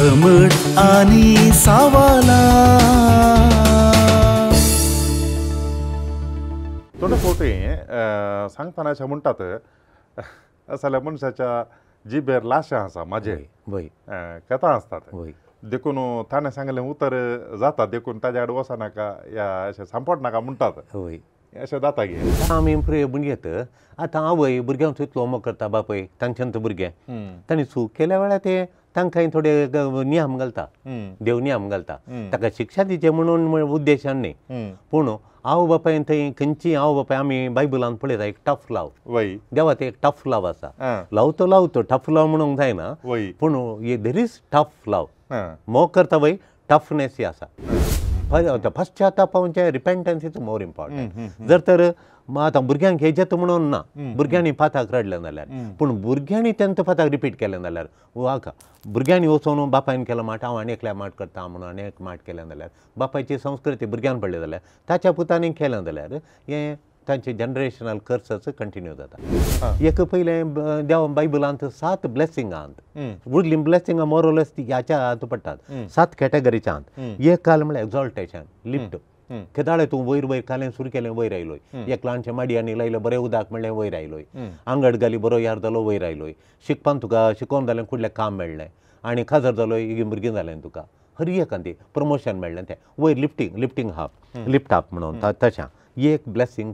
समट आणि सावाला थोडं पोटे सांगताना अशें म्हणटात असल्या मनशाच्या जिबेर लाशा आसा माझे कथा असतात देखून ताणें सांगलें उतर जाता देखून ताज्या कडेन वचा नाका या अशें सांपड नाका म्हणटात अशें जाता गे आमी भुरगेत आतां आवय भुरग्यांक थंयतलो होमवर्क करता बापय तांच्यान भुरगे तांणी चूक केल्या वेळार ते तांकां थोडे नियम घालता देव नियम घालता ताका शिक्षा दिचे म्हणून उद्देशान न्ही पूण आवय बापायन थंय खंयची आवय बापाय आमी बायबलान पळयता एक टफ लाव देवात एक टफ लाव आसा लावतो टफ लाव म्हणूंक जायना पूण देर इज टफ लाव मोग करता वय टफनेस आसा पश्चाताप म्हणजे रिपेंटन्स इज मोर इम्पॉर्टंट जर तर आतां भुरग्यांक हें जेता म्हणून ना भुरग्यांनी पाथाक रडलें जाल्यार पूण भुरग्यांनी तेंच पाथाक रिपीट केलें जाल्यार वाका भुरग्यांनी वचून बापायन केलो माट हांव आनी एकल्या माट करता म्हणून आनी एक माट केलें जाल्यार बापायची संस्कृती भुरग्यान पडली जाल्यार ताच्या पुतांनी केलें जाल्यार हें तांचे जनरेशनल कर्सस कंटिन्यू जाता एक पयलें देव बायबलांत 7 ब्लेसिंगांत उरलीं ब्लेसिंगां मोरलेस ती ह्याच्या हातूंत पडटात 7 कॅटेगरीच्यात एक काल म्हळ्यार एक्झॉल्टेशन लिफ्ट केदाळे तूं वयर वयर कालें सुरू केलें वयर आयलोय एक ल्हानशें माडयांनी लायलो बरें उदक म्हणलें वयर आयलोय आंगड घाली बरो यार जालो वयर आयलोय शिकपान तुका शिकोवन जालें कुठलें काम मेळ्ळें आनी खाजर जालोय भुरगीं जालें तुका हर एकांती प्रमोशन मेळ्ळें तें वयर लिफ्टींग लिफ्ट आप म्हणून तशें एक ब्लेसिंग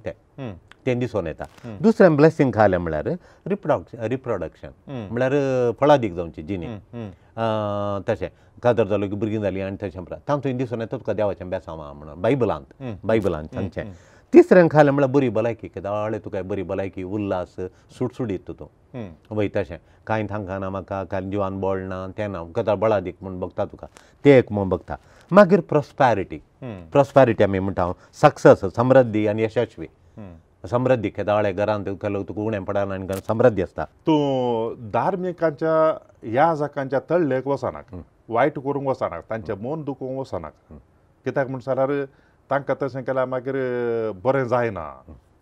तें दिसून येता दुसरें ब्लेसिंग खालें म्हळ्यार रिप्रोडक्शन म्हळ्यार फळादीक जावची जिनी तशें कादर जालो की भुरगीं जालीं आनी तशें तातूंत दिसून येता तुका देवाचें बेसांव म्हणून बायबलांत तांचें तिसरें खालें म्हळ्यार बरी भलायकी केदाळे तुका बरी भलायकी उल्हास सुटसुडीत तूं वय तशें कांय थांगना म्हाका कांय जिवान बळ ना तें ना केदाळ बळादीक म्हूण बघता तुका तें एक म्हूण बघता मागीर प्रॉस्पॅरिटी आमी म्हणटा सक्सेस समृद्धी आनी यशस्वी समृद्धी केदाळे घरांत तुका उणें पडना आनी समृद्धी आसता तूं धार्मिकांच्या ह्या जाकांच्या तळ्ळेक वचनाका वायट करूंक वचनाका तांचें मन दुखोवंक वचनाका कित्याक म्हण जाल्यार तांकां तशें केल्यार मागीर बरें जायना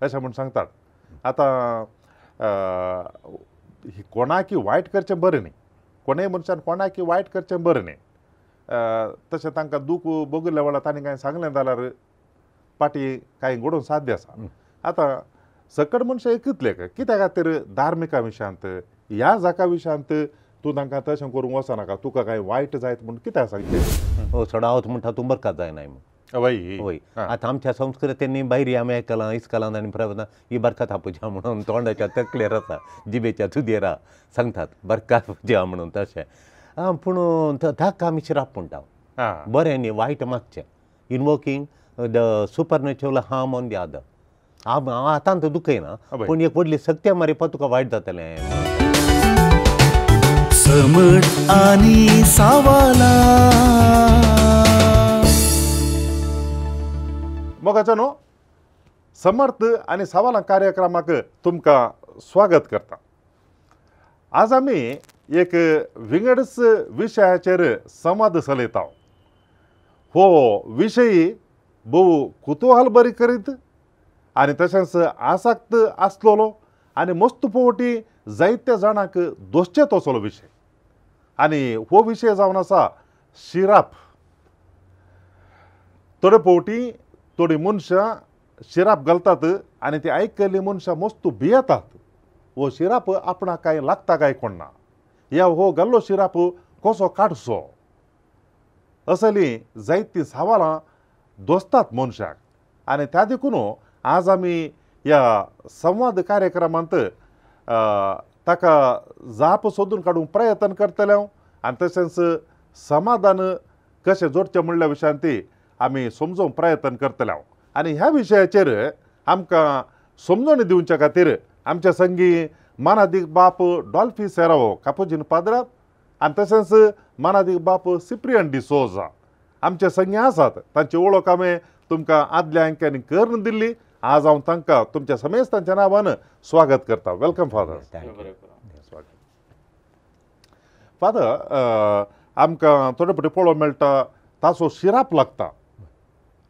अशें म्हूण सांगतात आतां कोणाकी वायट करचें बरें न्ही कोणूय मनशान कोणाकी वायट करचें बरें न्ही तशें तांकां दूख भोगिल्ल्या वेळार तांणी कांय सांगलें जाल्यार पाटी कांय घडोवंक साध्य आसा आतां सकट मनशां एकतले कित्या खातीर धार्मिका विशयांत ह्या जाका विशयांत तूं तांकां तशें करूंक वचनाका तुका कांय वायट जायत म्हूण कित्याक सांगचें सडावत म्हणटा तूं बरकात जायनाय वय आतां आमच्या संस्कृतींनी भायरी आमी आयकलां इस्कलांत आनी प्रवचनां ही बरकात आपुजा म्हणून तोंडाच्या तकलेर आसा जिबेच्या सुदेर सांगतात बरकात आपुजा म्हणून तशें पूण ताका आमी श्राप म्हणटा बरें न्ही वायट मागचें invoking the supernatural harm on the other हांव आतां तो दुखयना पूण एक व्हडली सत्य मारी तुका वायट जातलें समट आणि सावाला मोगाचो न्हू समर्थ आनी सावाला कार्यक्रमाक तुमकां स्वागत करता आज आमी एक विंगडच विशयाचेर संवाद चलयता हो विशय भोव कुतुहल बरी करीत आनी तशेंच आसक्त आसलेलो आनी मस्त पोवटी जायत्या जाणांक दोशचेत असलो विशय आनी हो विशय जावन आसा शिराप थोडे पोवटी थोडी मनशां शिराप घालतात आनी ती आयकल्ली मनशां मस्त भियेतात हो शिराप आपणाक काय लागता काय कोणना ह्या हो घाल्लो शिराप कसो काडचो असली जायतीं सवालां दोसतात मनशाक आनी त्या देखून आज आमी ह्या संवाद कार्यक्रमांत ताका जाप सोदून काडूंक प्रयत्न करतले आनी तशेंच समाधान कशें जोडचें म्हणल्या विशयांती आमी समजोवंक प्रयत्न करतले आनी ह्या विशयाचेर आमकां समजोवणी दिवचे खातीर आमचे संगी मानादीक बाप डॉल्फी सेरावो कापुजीन पाद्राप आनी तशेंच मानादीक बाप सिप्रियन डिसोजा आमचे संगी आसात तांची वळख हांवें तुमकां आदल्या अंक्यांनी करून दिल्ली आज हांव तांकां तुमच्या समेस्तांच्या नांवान स्वागत करता वेलकम फादर फादर आमकां थोडे फावटी पळोवंक मेळटा ताचो शिराप लागता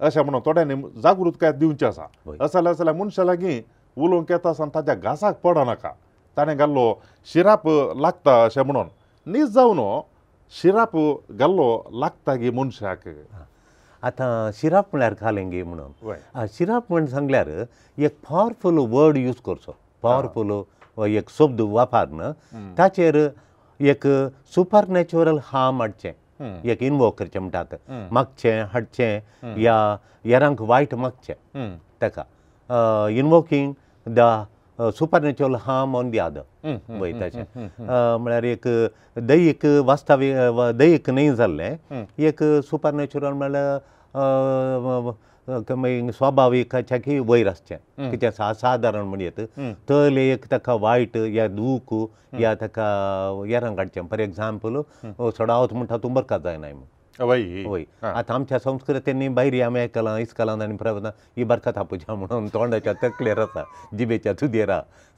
अशें म्हणून थोड्यांनी जागृताय दिवची आसा असले जाल्यार मनशा लागीं उलोवंक येता आसतना ताच्या घासाक पडनाका ताणें घाल्लो शिराप लागता अशें म्हणून न्हीज जावन शिराप घाल्लो लागता गे मनशाक आतां शिराप म्हळ्यार खालेंगे म्हणून वय शिराप म्हण सांगल्यार एक पॉवरफूल वर्ड यूज करचो पॉवरफूल एक शब्द वापरन ताचेर एक सुपर नॅचरल हार्म हाडचें एक इनवोक करचें म्हणटात मागचें हाडचें या हेरांक वायट मागचें ताका invoking the supernatural harm on the other वय तशें म्हळ्यार एक दैहीक वास्तवीक दैहीक न्ही जाल्लें एक सुपर नॅचरल म्हळ्यार स्वाभाविकाच्या वयर आसचें कितें सादारण म्हणयत तर एक ताका वायट या दूख या ताका हेरांक हाडचें फॉर एग्जाम्पल सडावत म्हणटा तूं बरका जायनाय वय वय आतां आमच्या संस्कृतींनी भायर आमी आयकलां इस्कलांत आनी प्रवता ही बरका थापुजा म्हणून तोंडाच्या तकलेर आसा जिबेच्या तुदेर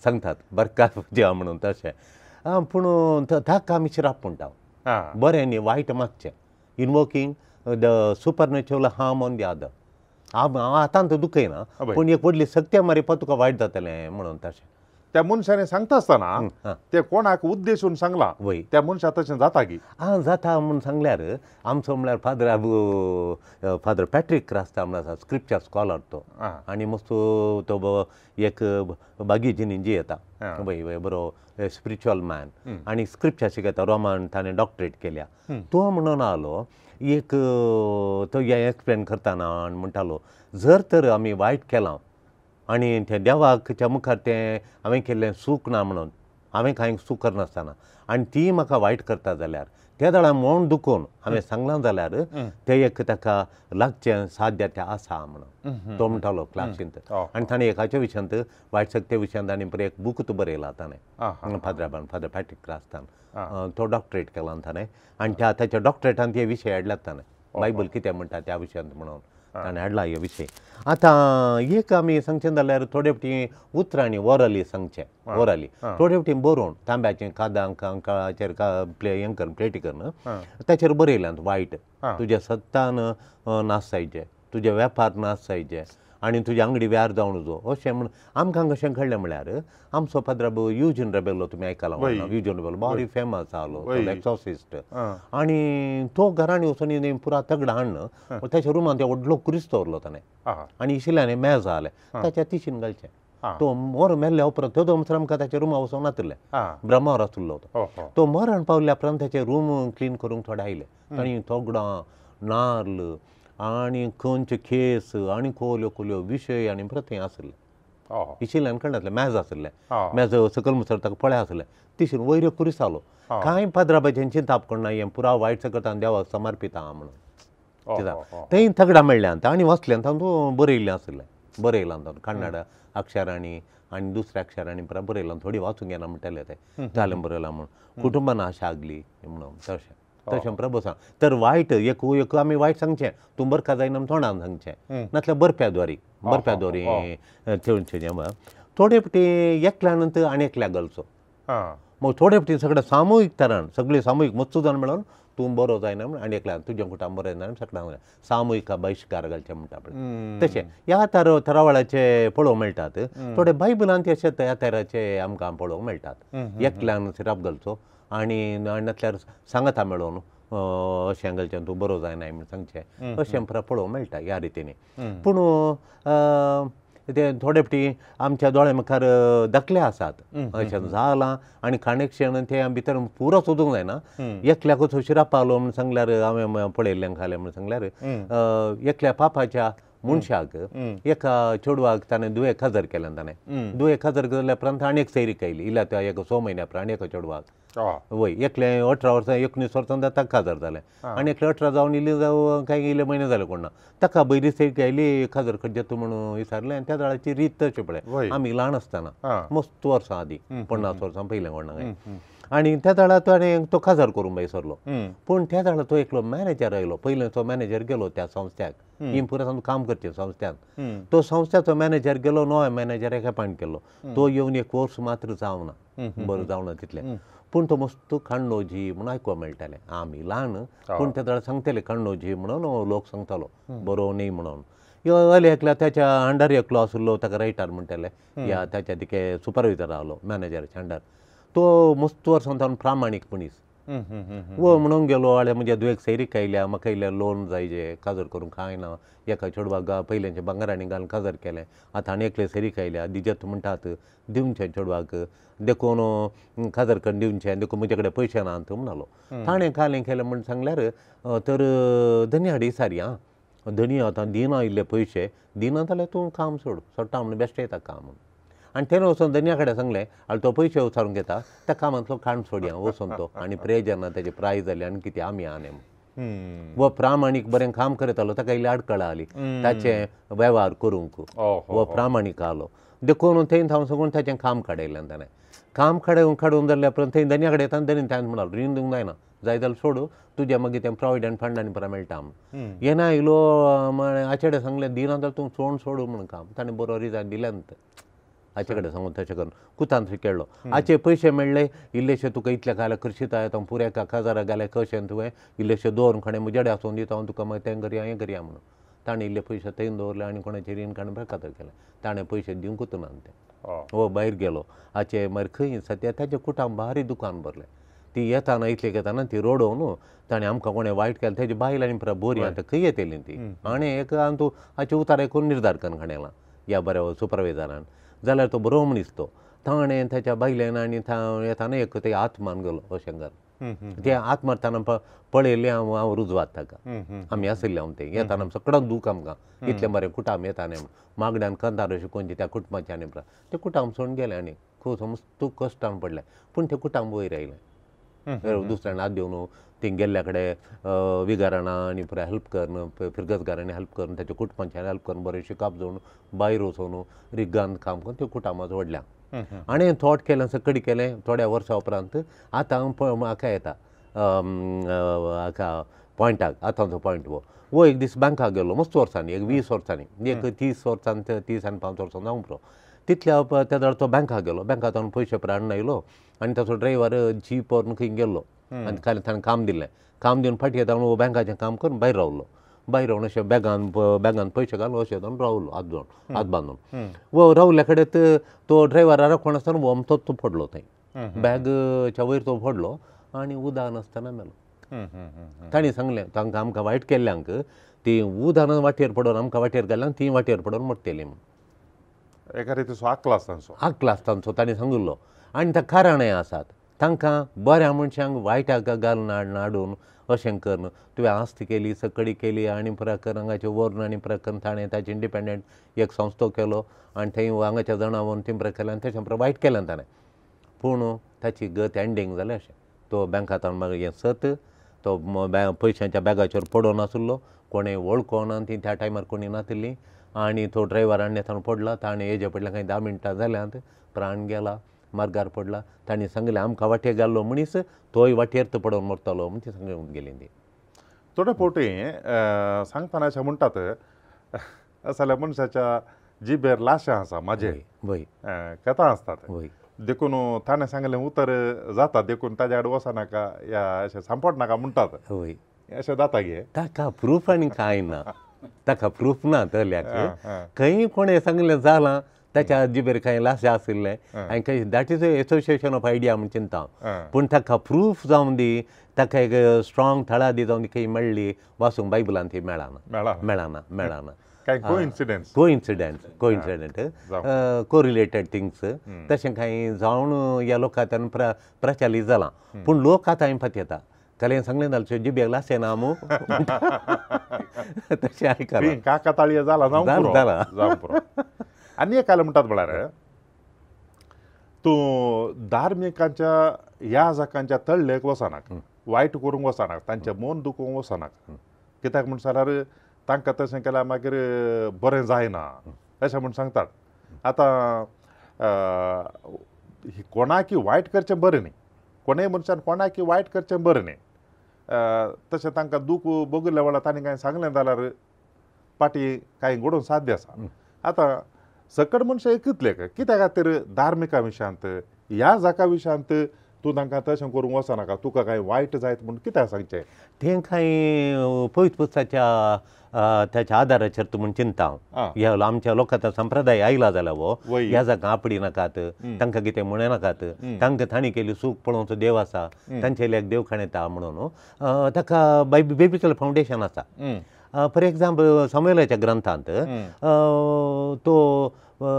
सांगतात बरका थापुजा म्हणून तशें पूण ताका आमी शिराप म्हणटा बरें न्ही वायट मागचें invoking the supernatural harm on the other हांव आतां तो दुखयना पूण एक व्हडली सत्य मारी तुका वायट जातलें म्हणून तशें त्या मनशाने सांगता आसतना ते कोणाक उद्देशून सांगलां वय त्या मनशा तशें जाता की जाता म्हणून सांगल्यार आमचो म्हळ्यार फादर पॅट्रीक क्रास्ता म्हण आसा स्क्रिप्चर स्कॉलर तो आनी मस्त तो एक बागेजीनी जी येता वय वय बरो स्पिरिच्युअल मॅन आनी स्क्रिप्चर शिकयता रोमान ताणें डॉक्टरेट केल्या तो म्हणून आलो एक तो एक्सप्लेन करतना म्हणटालो जर तर आमी वायट केलां आनी त्या देवाच्या मुखार तें हांवें केल्लें सूख ना म्हणून हांवें कांय सूख करनासतना आनी ती म्हाका वायट करता जाल्यार त्या दाळा मोण दुखोवन हांवें सांगलां जाल्यार तें एक ताका लागचें साध्य तें आसा म्हणून तो म्हणटालो क्लासींत आनी ताणें एकाच्या विशयांत वायट शक्ती विशयांत आनी एक बूक बरयला ताणें फादर पॅट्रीक क्रास्तान तो डॉक्टरेट केला ताणें आनी ताच्या डॉक्टरेटान ते विशय हाडल्यात ताणें बायबल कितें म्हणटा त्या विशयांत म्हणून ताणें हाडला हे विशय आतां एक आमी सांगचें जाल्यार थोडे फावटी उतरांनी ओरली सांगचें ओरली थोडे फावटी बरोवन तांब्याचें कादांक अंकाचेर हें कर प्लेटी करन ताचेर बरयल्यात वायट तुज्या सत्तान नाश जायचें तुजे वेपार नाश जायचे आनी तुजे आंगडी व्यार जावन जो अशें म्हण आमकां कशें कळ्ळें म्हळ्यार आमचो फादर युजीन रेबेलो तुमी आयकलां युजीन रेबेलो बरी फेमस आलो एक्सॉर्सिस्ट आनी तो घरांनी वचून पुरा तगडा हाडन ताच्या रुमान ते व्हडलो क्रिस्त दवरलो ताणें आनी इशिल्ल्यान मेज जालें ताच्या तिशीन घालचें तो मोर मेल्ल्या उपरांत तो दमसर आमकां ताच्या रुमा वचोंक नातले ब्रह्मावर आसलो तो मरण पावल्या उपरांत ताचें रूम क्लीन करूंक थोडे आयले तांणी तोगडां नाल्ल आनी खंयचे केस आनी कोल्यो कोल्यो विशय आनी परत थंय आसले इशिल्ल्यान कळनासलें मेज आसलें मेज सकल मुसर ताका पळय आसलें तिशीन वयर कुरीस जालो कांय पाद्राबाचें चिंता करना हें पुरा वायट सकता देवाक समर्पिता म्हणून थंय तगडा मेळ्ळ्यांत आनी वाचल्यांत तातूंत बरयल्लें आसलें बरयलां तातूंत कन्नड अक्षरांनी आनी दुसऱ्या अक्षरांनी पुरा बरयलां थोडी वाचूंक येना म्हणटाले तें जालें बरयलां म्हणून कुटुंबान आशा आगली म्हणून तशें प्रभू सांग तर वायट एक आमी वायट सांगचें तूं बरका जायना तोंडान सांगचें नातल्यार बरप्याद्वारी थेवचें थोडे फावटी एकल्यानंत आनी एकल्याक घालचो मग थोडे फावटी सगळें सामुहीक तरान सगळीं सामुहीक मत्सू जावन मेळोन तूं बरो जायना म्हण आनी एकल्याक तुज्या कुटुंब बरें जायना सगळ्यांक सामुहीक बहिश्कार घालचें म्हणटा पळय तशें ह्या तरावळाचे पळोवंक मेळटात थोडे बायबलांत अशे ह्या तराचे आमकां पळोवंक मेळटात एकल्यान शिराप घालचो आनी नातल्यार सांगता मेळोन अशें घालचें तूं बरो जायनाय म्हण सांगचें अशें पळोवंक मेळटा ह्या रितीनी पूण ते थोडे फावटी आमच्या दोळे मुखार दाखले आसात अशें जालां आनी कनेक्शन ते भितर पुरो सोदूंक जायना एकल्याकूच शिराप पावलो म्हण सांगल्यार हांवें पळयल्लें खालें म्हण सांगल्यार एकल्या पापाच्या मनशाक एका चेडवाक ताणें 2,000 केलें ताणें 2,000 केल्या उपरांत आनी एक सैरीक आयली इल्या त्या एक 6 म्हयन्या उपरांत एका चेडवाक वय एकले 18 वर्सां 19 वर्सां ताका 1,000 जालें आनी एकले 18 जावन इल्ली जावं कांय इल्ले म्हयने जाले कोण ना ताका बरी सैरीक आयली 1,000 खंय तूं म्हणून विचारलें आनी त्या वेळाची रीत तशी पळय आमी ल्हान आसतना मस्त वर्सां आदीं 50 वर्सां पयलें कोणाक आनी त्या वेळार ताणें तो 1,000 करूंक विसरलो पूण त्या वेळार तो एकलो मॅनेजर आयलो पयलीं तो मॅनेजर गेलो त्या संस्थ्याक इम्पुरांत काम करचें संस्थ्यान तो संस्थ्याचो मॅनेजर गेलो नवो मॅनेजराक अपॉयंट केलो तो येवन एक कोर्स मात्र जावना बरो जावना तितलें पूण तो मस्त कण्णोजी म्हणून आयकूंक मेळटालें आमी ल्हान पूण त्या वेळार सांगताले कण्णोजी म्हणून लोक सांगतालो बरो न्ही म्हणून अले एकल्या त्याच्या अंडर एकलो आसलो ताका रायटर म्हणटाले या ताच्या तिके सुपरवायझर रावलो मॅनेजराच्या अंडर तो मस्त वर्सां तावन प्रामाणीक मनीस वो म्हणून गेलो आल्या म्हणजे दुयेक सैरी खायल्या म्हाका इल्ल्या लोन जाय जे काजर करूंक खायना एका चेडवाक पयल्याचे भांगरांनी घालून काजर केलें आतां आनी एकले सैरी खायल्या दिजत म्हणटात दिवचें चेडवाक देखून काजर करून दिवचें देखून म्हजे कडेन पयशे नात म्हणलो ताणें कालें केलें म्हण सांगल्यार तर धनी हाडी सारी आं धनी आतां दिना इल्ले पयशे दिना जाल्यार तूं काम सोडटा म्हणून बेश्टे येता काम आनी तेणें वचून धन्या कडेन सांगलें आनी तो पयशे विचारूंक येता त्या कामांतलो खाण सोडया वचून तो आनी प्रेज जेन्ना तेजे प्रायज जाली आनी कितें आमी आने वो प्रामाणीक बरें काम करतालो ताका इल्ली आडकळ आली ताचें वेव्हार करूंक वो प्रामाणीक आलो देखून थंय थांव साकून ताचें काम काडयलें ताणें काम काडून जाल्ल्या उपरांत थंय धन्या कडेन येता आनी धन्यान ताणें म्हणलो रीण दिवंक जायना जाय जाल्यार सोडू तुजें मागीर तें प्रॉविडंट फंडानी परत मेळटा येना आयलो हाचे सांगलें दिना जाल्यार तूं सोडू म्हणून काम ताणें बरो रिजायन दिलें हाचे कडेन सांगून तशें करून कुतांत केळ्ळो हाचे पयशे मेळ्ळे इल्लेशे तुका इतले घाल्या करशीता येता पुऱ्या 1000 घाल्या कशें तुवें इल्लेशे दवरून खणें म्हजेडे आसून दिता हांव तुका मागीर तें करया हें करया म्हणून ताणें इल्ले पयशे थंय दवरले आनी कोणाचे रीण काडून बेकातर केलें ताणें पयशे दिवंकूच ना तें हो भायर गेलो हाचे मागीर खंय सद्या ताचें कुटांब भारी दुकान भरलें ती येताना इतले घेताना ती रोडोवन ताणें आमकां कोणें वायट केलें तेजी बायल आनी परत बोरी आतां खंय येतली ती आनी एक तूं हाचे उतार एकूण निर्धार करून हाडला ह्या बऱ्या सुपरवायझरान जाल्यार तो बरो मनीस तो ताणें ताच्या बायलेन आनी येताना एक ते हात मान गेलो अशें घाल ते हात मारतना पळयलें हांव रुजवात ताका आमी आसले हांव ते येताना सकडक दूख आमकां इतलें बरें कुटाम येतालें मागड्यान कंदार अशें कोणचे त्या कुटुंबाचे आनी ते कुटाम सोडून गेले आनी खूब मस्त कश्टान पडलें पूण ते कुटांब वयर आयलें दुसऱ्यान हात दिवन थंय गेल्ल्या कडेन विगाराणा आनी पुराय हेल्प करून फिरगतगारांनी हेल्प करून ताच्या कुटुंबाच्यान हेल्प करून बरें शिकाप जावन भायर वचून रिगान काम करून त्यो कुटांबां जोडल्या आनी थोट केलें सकडी केलें थोड्या वर्सां उपरांत आतां हाका येता हाका पॉयंटाक आतांचो पॉयंट वो एक दीस बँकाक गेलो मस्त वर्सांनी एक 20 वर्सांनी एक 30 वर्सांनी 30 आनी 5 वर्सां जावं पुरो तितल्या त्या दर तो बँकाक गेलो बँकांतल्यान पयशे हाडून आयलो आनी ताचो ड्रायव्हर जीप व्हरून खंय गेल्लो आनी ताणें काम दिलें काम दिवन फाटीं येता म्हणून बँकाचें काम करून भायर रावलो भायर रावन अशें बॅगान पयशे घालून अशें जावन रावलो हात बांदून वो रावल्या कडेन तो ड्रायव्हरा राखण आसतना वो तो पडलो थंय बॅगच्या वयर तो पडलो आनी उदक नासतना मेलो ताणें सांगलें तांकां आमकां वायट केल्ल्यांक ती उदक वाटेर पडोवन आमकां वाटेर घाल्ल्या ती वाटेर पडोवन मरतली म्हूण एका रितीचो आकलो आसतांचो ताणें सांगिल्लो आनी त्या कारणांय आसात तांकां बऱ्या मनशांक वायटाक घालून हाडून अशें करून तुवें आस्त केली सकडी केली आनी परत हांगाचे व्हरून आनी परत ताणें ताचे इंडिपेंडंट एक संस्थो केलो आनी थंय हांगाच्या जाणा व्हरून थंय परत केलें आनी तशें परत वायट केलें ताणें पूण ताची गत एंडींग जालें अशें तो बँकांतल्यान मागीर हें सत तो पयशांच्या बॅगाचेर पडोन आसलो कोणें वळखो ना ती त्या टायमार कोणी नासली आनी तो ड्रायव्हरान येताना पडला ताणें हेजे पडल्या खंय 10 मिनटां जाल्यांत प्राण गेला मार्गार पडला ताणें सांगलें आमकां वाटेर घाल्लो मनीस तोय वाटेर पडोवन मरतलो म्हूण ती सांगून गेली ती थोडे फावटी सांगतना अशें म्हणटात जाल्यार मनशाच्या जिबेर लाशां आसा म्हाजे कथा आसतात देखून ताणें सांगलें उतर जाता देखून ताज्या कडेन वचनाका या अशें सांपड नाका म्हणटात अशें जाता गे ताका प्रूफ आनी कांय ना ताका प्रूफ ना तल्याक खंय कोणें सांगलें जालां ताच्या जिबेर कांय लाशा आशिल्ले आनी खंय that is association of idea म्हूण चिंता पूण ताका प्रूफ जावन दी ताका एक स्ट्रॉंग थळा दी जावन दी खंय मेळ्ळी वाचूंक बायबलान ती मेळना कोइन्सिडंट कोरिलेटेड थिंग्स तशें कांय जावन ह्या लोकांतल्यान प्रचलीत जालां पूण लोक आतां हिंपत येता कलेन सांगलें जाल्यार जिबेक लाशें ना मू तशें आयकलां काकाताळी जाला जावं पुरो आनी एक म्हणटात म्हळ्यार तूं धार्मिकांच्या ह्या जाकांच्या तळ्ळेक वचनाक वायट करूंक वचनाक तांचें मन दुखोवंक वचनाक कित्याक म्हण जाल्यार तांकां तशें केल्यार मागीर बरें जायना अशें म्हूण सांगतात आतां कोणाकी वायट करचें बरें न्ही कोणेय मनशान कोणाकी वायट करचें बरें न्ही तशें तांकां दूख भोगिल्ल्या वेळार तांणी कांय सांगलें जाल्यार पाटी कांय घडोवन साध्य आसा आतां सकड मनशां एकतले कित्या खातीर धार्मिका विशयांत ह्या जाका विशयांत तूं तांकां तशें करूंक वचनाका तुका काय वायट जायत म्हणून कित्याक सांगचें तेंकांय पवित्र पुस्तकाच्या त्याच्या आदाराचेर तूं म्हण चिंता आं. ह्या आमच्या लोकांचा संप्रदाय आयला जाल्यार वो वय. ह्या जाका आपडी नाकात तांकां कितें म्हणय नाकात तांकां तांणी केली सूख पळोवचो देव आसा तांचे लेक देव खणयता म्हणून ताका बिब्लिकल फावंडेशन आसा फॉर एग्जाम्पल सामुएलाच्या ग्रंथांत तो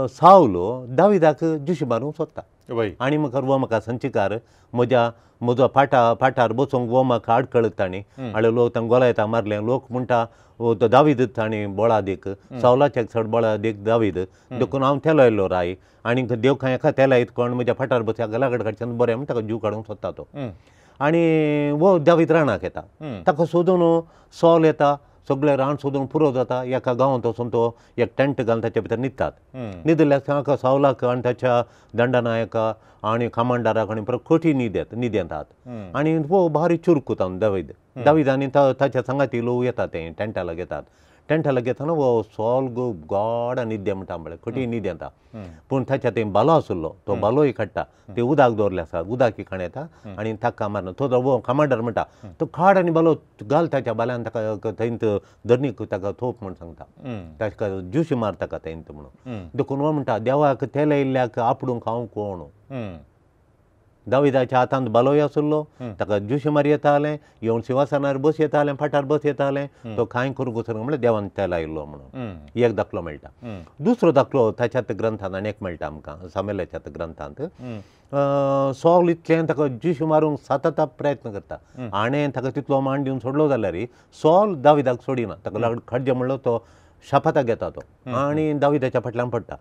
सावलो दाविदाक जुशी मारूंक सोदता वय आनी म्हाका संचिकार म्हजो फाटार बसूंक वो म्हाका आडकळत ताणी आनी लोक तांकां गोलायता मारले लोक म्हणटा तो दावीद ताणी बळा देक सावलाच्या चड बळा देक दावीद देखून हांव तेलो आयल्लो राय आनी देव खंय एका तेला कोण म्हज्या फाटार बसया लागड काडच्यान बरें म्हण ताका जीव काडूंक सोदता तो आनी वो दावीद रानाक येता ताका सोदून सॉल येता सगळें रान सोदून पुरो जाता एका गांवांत वचून तो एक टेंट घालून ताचे भितर न्हिदतात न्हिदल्याक ताका सावलाक आनी ताच्या दंडनायका आनी कमांडराक आनी परत खोटी न्हीद येतात आनी वो भारी चुरक जावन दावीद आनी ताच्या संगाती लोक येतात ते टेंटाला घेताना वो सॉल गोड न्हिद्या म्हणटा म्हळ्यार खोटी न्हीद येता पूण ताच्या थंय बालो आसलो तो बालोय काडटा ते उदक दवरले आसा उदक खण येता आनी ताका मारना तो वो कमांडर म्हणटा तो खाड आनी बालो घाल ताच्या बाल्यान ताका थंय धरणीक ताका थोप म्हूण सांगता ताका जुशी मार ताका थंय म्हणून देखून वो म्हणटा देवाक तेले इल्ल्याक आपडूंक हांव कोण दाविदाच्या हातांत बालोय आसलो ताका जुशी मार येतालें येवन सिंहासनार बस येतालें फाटार बस येतालें तो कांय करूंक वचना म्हणल्यार देवान तेला आयिल्लो म्हणून एक दाखलो मेळटा दुसरो दाखलो ताच्याच ग्रंथांत आनी एक मेळटा आमकां सामुएलाच्या ग्रंथांत सॉल इतलें ताका जुशी मारूंक सतत प्रयत्न करता आणी ताका तितलो मान दिवन सोडलो जाल्यार सॉल दाविदाक सोडिना ताका लागून खडजे म्हणलो तो शापाताक घेता तो आनी दाविदाच्या फाटल्यान पडटा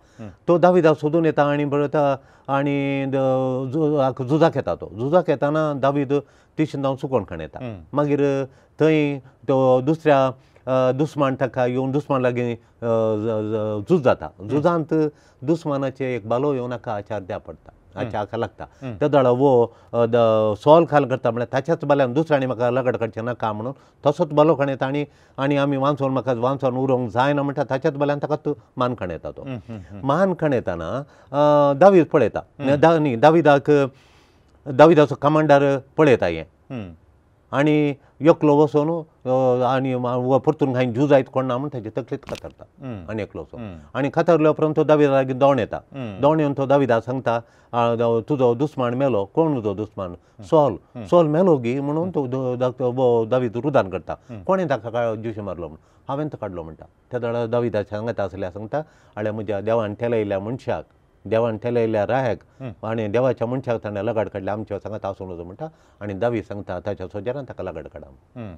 तो दाविदाक सोदून येता आनी पळयता आनी झुजाक येता तो झुजाक येताना दावीद तिशीन जावन सुकोवन खण येता मागीर थंय तो दुसऱ्या दुस्मान ताका येवन दुस्मान लागीं झूज जाता झुजांत दुस्मानाचे एक बालो येवन हाका आचार पडटा हाका लागता त्या दळा वो सॉल खाल करता म्हळ्यार ताच्याच बाल्यान दुसऱ्यानी म्हाका लगड काडचें नाका म्हणून तसोच बालो खण येता आनी आमी म्हाका वांचोन उरोवंक जायना म्हणटा ताच्याच बाल्यान ताका मान खण येता तो मान खण येताना दावीद पळयता दाविदाचो कमांडर पळयता हें आनी एकलो वचून आनी परतून खंय झूज जायत कोण ना म्हूण ताची तकलीत कातरता आनी एकलो वचून आनी कातरल्या उपरांत तो दाविदा लागीं दोण येता दोण येवन तो दाविदाक सांगता तुजो दुस्मान मेलो कोण तुजो दुस्मान सॉल मेलो गी म्हणून तो दावीद रुदान करता कोणें ताका जुशी मारलो म्हणून हांवें तो काडलो म्हणटा त्या दळा दाविदाच्या सांगता आसल्या सांगता आल्या म्हज्या देवान तेला येयल्या मनशाक देवान तेला येयल्या रायाक आनी देवाच्या मनशाक ताणें लगाड काडल्या आमच्या सांगात आसूं नजो म्हणटा आनी दावीद सांगता ताच्या सोज्यारान ताका लगाड काडा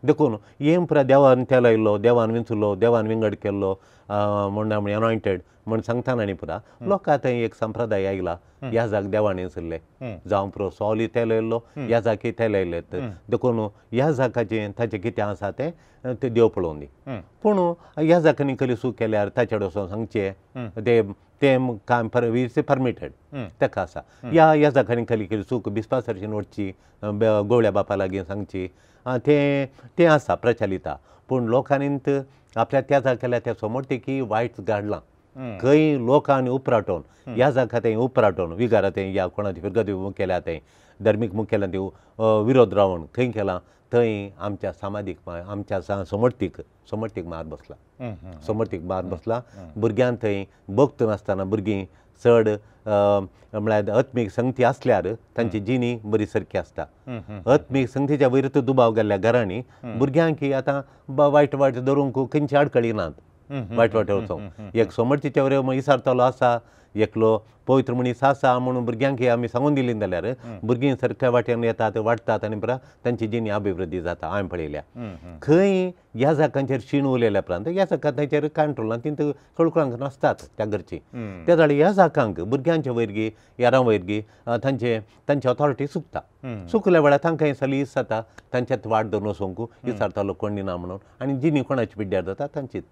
देखून हें पुरा देवान तेला येयल्लो देवान विंचुल्लो देवान विंगड केल्लो म्हण एनॉयंटेड म्हण सांगताना आनी पुरा लोकां थंय एक संप्रदाय आयला ह्या जाग देवान विंचुल्ले जावं पुरो सॉल तेलो येयल्लो ह्या जागी तेले येयलेत देखून ह्या जागाचें ताचें कितें आसा तें देव पळोवन दी पूण ह्या जागांनी खरी सूख केल्यार ताचेर वचून सांगचें तें काम परमिटेड ताका आसा ह्या जागांनी खरी सूख बिस्पासारची वचची गवळ्या बापा लागीं सांगची तें आसा प्रचलिता पूण लोकांनींत आपल्या त्या जाग्याल्या त्या समर्थीकी वायट गाडलां खंय लोकांनी उपराटोवन ह्या जागा थंय उपराटोवन विगारा थंय या कोणाची फिरगती मुखेल्या थंय धर्मीक मुखेल्यान ती विरोध रावण खंय केला थंय आमच्या सामाजीक आमच्या समर्थीक मार बसला भुरग्यांक थंय भक्त नासतना भुरगीं चड म्हळ्यार आत्मीक संगती आसल्यार तांची जिणी बरी सारकी आसता आत्मीक संगतीच्या वयर दुबाव गेल्ल्या घरांनी भुरग्यांक आतां वायट धरूंक खंयची आडखळी नात वायट वचोंक एक समर्थीच्या वयर इसारतलो आसा एकलो पवित्र मनीस आसा म्हणून भुरग्यांक आमी सांगून दिली जाल्यार भुरगीं सारक्या वाटेन येतात वाडटात आनी पुरा तांची जिणी अभिवृद्धी जाता हांवें पळयल्या खंय ह्या जागांचेर शीण उलयल्या उपरांत ह्या जागां तांचेर कंट्रोलान ती कळकुळांक नासतात त्या घरची त्या जाल्यार ह्या जागांक भुरग्यांच्या वयरगी यारां वयरगी तांची ऑथॉरिटी सुकल्या वेळार तांकां सलीस जाता तांच्यात वाट धरून वचोंक विचारतालो कोणी ना म्हणून आनी जिणी कोणाची पिड्ड्यार जाता तांचीच